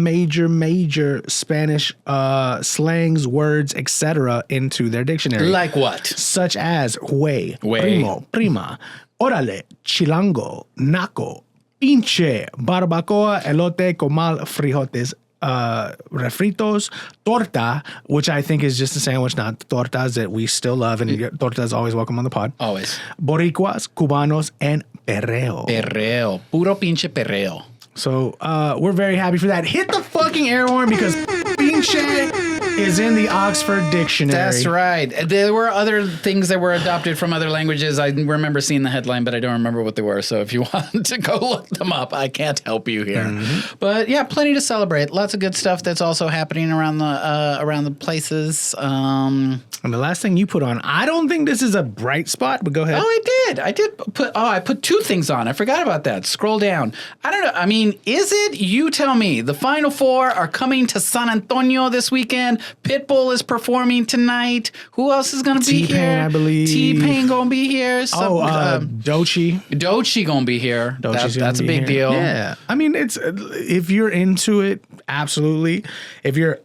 Spanish slangs, words, etc. into their dictionary. Like what? Such as güey, Güey. primo, prima, órale, chilango, naco, pinche, barbacoa, elote, comal, frijoles, refritos, torta, which I think is just a sandwich, not tortas that we still love, and torta is always welcome on the pod. Always. Boricuas, cubanos, and perreo. Perreo. Puro pinche perreo. So we're very happy for that. Hit the fucking air horn because pinche is in the Oxford Dictionary. That's right. There were other things that were adopted from other languages. I remember seeing the headline, but I don't remember what they were. So if you want to go look them up, I can't help you here. But yeah, plenty to celebrate. Lots of good stuff that's also happening around the places. And the last thing you put on, I don't think this is a bright spot, but go ahead. I put 2 things on. I forgot about that. Scroll down. I don't know. I mean, is it? You tell me. The Final Four are coming to San Antonio this weekend. Pitbull is performing tonight. Who else is going to be T-Pain, here? I believe. T-Pain going to be here. Doechii. Doechii going to be here. That's a big deal. Yeah. I mean, it's if you're into it, absolutely. If you're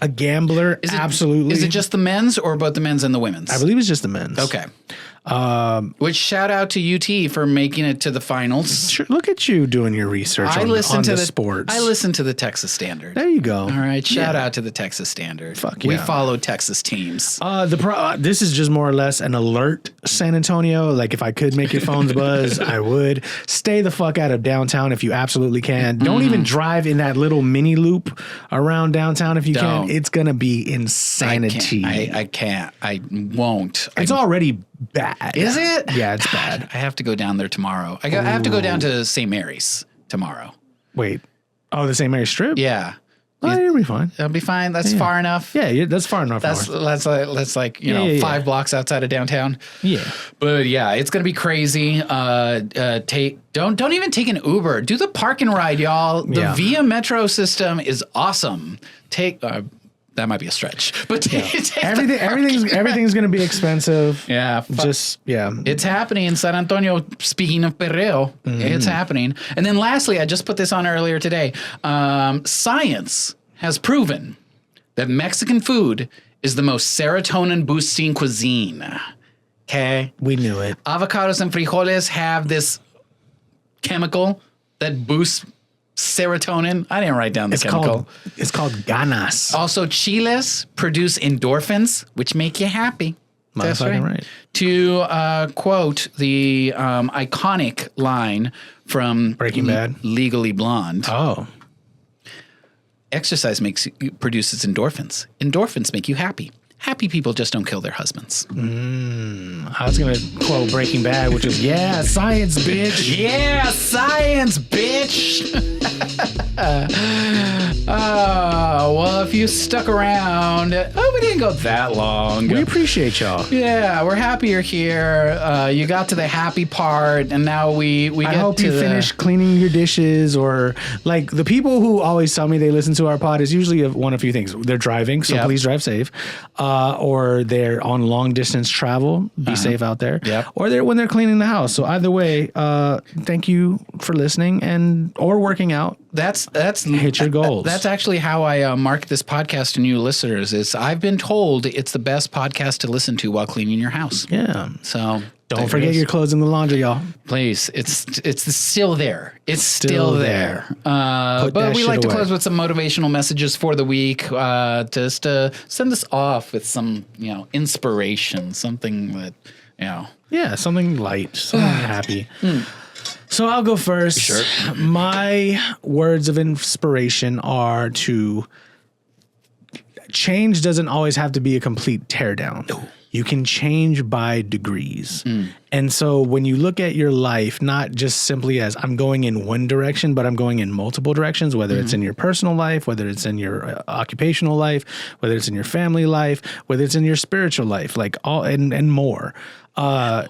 a gambler, absolutely. Is it just the men's or both the men's and the women's? I believe it's just the men's. Okay. Which shout out to UT for making it to the finals. Sure, look at you doing your research on the sports. I listen to the Texas Standard. There you go. All right. Shout out to the Texas Standard. Fuck We yeah. follow Texas teams. This is just more or less an alert, San Antonio. Like if I could make your phones buzz, I would. Stay the fuck out of downtown if you absolutely can. Don't even drive in that little mini loop around downtown if you can. It's gonna be insanity. I can't. I won't. It's already bad. Is it? Yeah, it's bad. I have to go down there tomorrow. I have to go down to St. Mary's tomorrow. Wait. Oh, the St. Mary's Strip? Yeah. Oh, you'll be fine. That'll be fine. That's far enough. Yeah, that's far enough. That's like 5 blocks outside of downtown. Yeah. But yeah, it's gonna be crazy. Don't even take an Uber. Do the park and ride, y'all. The Via Metro system is awesome. That might be a stretch, but take everything's gonna be expensive. Yeah, it's happening in San Antonio. Speaking of perreo, it's happening. And then lastly, I just put this on earlier today. Science has proven that Mexican food is the most serotonin boosting cuisine. Okay, we knew it. Avocados and frijoles have this chemical that boosts serotonin. I didn't write down the chemical. It's called ganas. Also, chiles produce endorphins, which make you happy. That's right. To quote the iconic line from Breaking Bad, Legally Blonde. Oh. Exercise produces endorphins. Endorphins make you happy. happy people just don't kill their husbands. I was going to quote Breaking Bad, which is, yeah, science, bitch. Yeah, science, bitch. Well, if you stuck around, we didn't go that long. We appreciate y'all. Yeah, we're happy you're here. You got to the happy part, and now we I get hope to you finish cleaning your dishes, or like the people who always tell me they listen to our pod is usually one of a few things. They're driving, so please drive safe, or they're on long distance travel. Be safe out there. Yep. Or when they're cleaning the house. So either way, thank you for listening or working out. That's hit your goals. That's actually how I market this podcast to new listeners. Is I've been told it's the best podcast to listen to while cleaning your house. Yeah. So don't forget your clothes in the laundry, y'all. Please, it's still there. It's still there. But we like to close with some motivational messages for the week, just to send us off with some inspiration, something that Yeah, something light, something happy. So I'll go first. Sure. My words of inspiration are to change doesn't always have to be a complete teardown. No. You can change by degrees. And so when you look at your life, not just simply as I'm going in one direction, but I'm going in multiple directions, whether it's in your personal life, whether it's in your occupational life, whether it's in your family life, whether it's in your spiritual life, like all and more.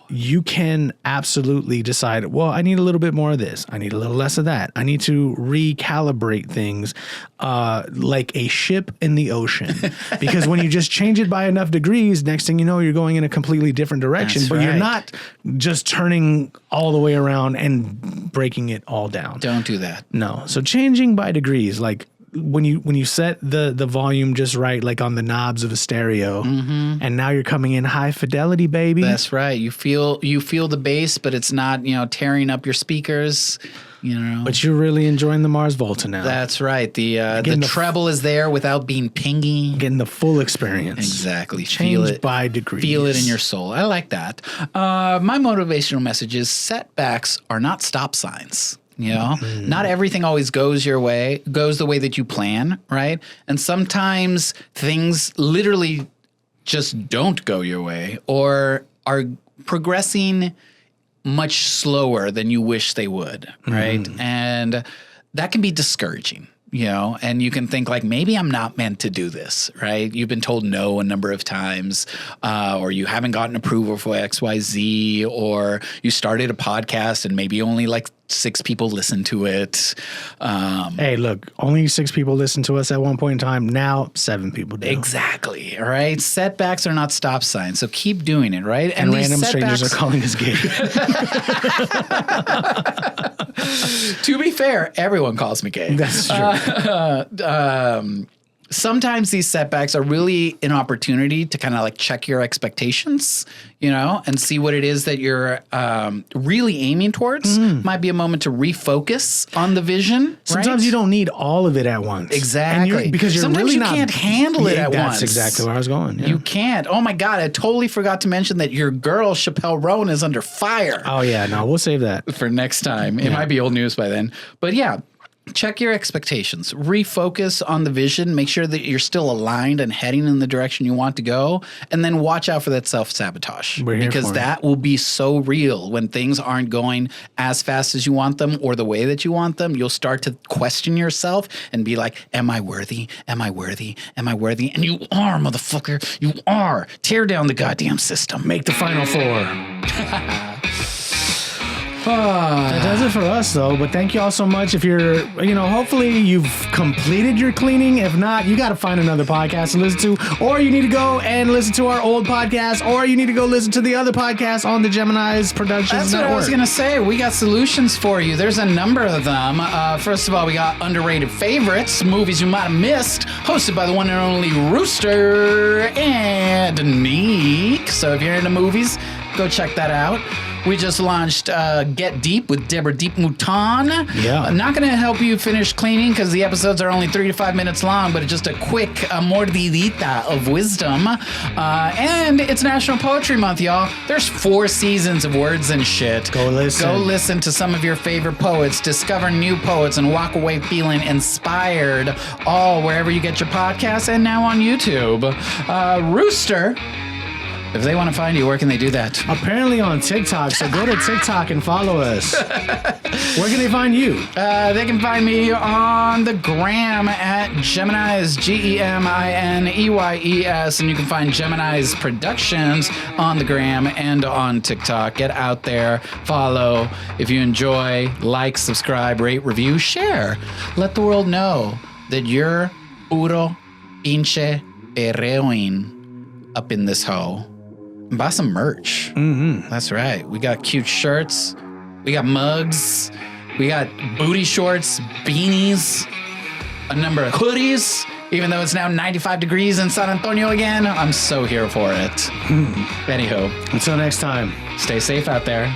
You can absolutely decide, well, I need a little bit more of this. I need a little less of that. I need to recalibrate things like a ship in the ocean. Because when you just change it by enough degrees, next thing you know, you're going in a completely different direction. That's but right. You're not just turning all the way around and breaking it all down. Don't do that. No. So changing by degrees, like when you set the volume just right, like on the knobs of a stereo, and now you're coming in high fidelity, baby. That's right. You feel the bass, but it's not tearing up your speakers. But you're really enjoying the Mars Volta now. That's right. The treble is there without being pingy. Getting the full experience. Exactly. Change Feel it by degrees. Feel it in your soul. I like that. My motivational message is setbacks are not stop signs. Not everything always goes the way that you plan, right? And sometimes things literally just don't go your way or are progressing much slower than you wish they would, right? And that can be discouraging. And you can think like, maybe I'm not meant to do this, right? You've been told no a number of times, or you haven't gotten approval for XYZ, or you started a podcast and maybe only like 6 people listen to it. Hey, look, only 6 people listened to us at one point in time. Now 7 people do. Exactly. All right. Setbacks are not stop signs. So keep doing it, right? And random strangers are calling us gay. To be fair, everyone calls me gay. That's true. Sometimes these setbacks are really an opportunity to kind of like check your expectations, and see what it is that you're really aiming towards. Might be a moment to refocus on the vision. Sometimes you don't need all of it at once. Exactly. Because you're Sometimes really you not, can't handle it at once. That's exactly where I was going. Yeah. You can't. Oh my God. I totally forgot to mention that your girl, Chappelle Roan, is under fire. Oh yeah. No, we'll save that for next time. It might be old news by then. But yeah. Check your expectations, refocus on the vision, make sure that you're still aligned and heading in the direction you want to go, and then watch out for that self-sabotage, because that will be so real when things aren't going as fast as you want them or the way that you want them. You'll start to question yourself and be like, am I worthy? Am I worthy? Am I worthy? And you are, motherfucker. You are. Tear down the goddamn system. Make the Final Four. That does it for us, though. But thank you all so much. If you're, hopefully you've completed your cleaning. If not, you got to find another podcast to listen to, or you need to go and listen to our old podcast, or you need to go listen to the other podcast on the Gemini's Productions That's Network. what I was going to say. We got solutions for you. There's a number of them. First of all, we got underrated favorites, movies you might have missed, hosted by the one and only Rooster and Neek. So if you're into movies, go check that out. We just launched Get Deep with Deborah Deep Mouton. Yeah. Not going to help you finish cleaning because the episodes are only 3 to 5 minutes long, but it's just a quick mordidita of wisdom. And it's National Poetry Month, y'all. There's 4 seasons of words and shit. Go listen. Go listen to some of your favorite poets, discover new poets, and walk away feeling inspired. All wherever you get your podcasts and now on YouTube. Rooster, if they want to find you, where can they do that? Apparently on TikTok, so go to TikTok and follow us. Where can they find you? They can find me on the gram at Gemini's, GEMINEYES, and you can find Gemini's Productions on the gram and on TikTok. Get out there, follow. If you enjoy, like, subscribe, rate, review, share. Let the world know that you're Puro, Pinche, Heroin up in this hoe. Buy some merch. Mm-hmm. That's right. We got cute shirts. We got mugs. We got booty shorts, beanies, a number of hoodies. Even though it's now 95 degrees in San Antonio again, I'm so here for it. Anywho. Until next time. Stay safe out there.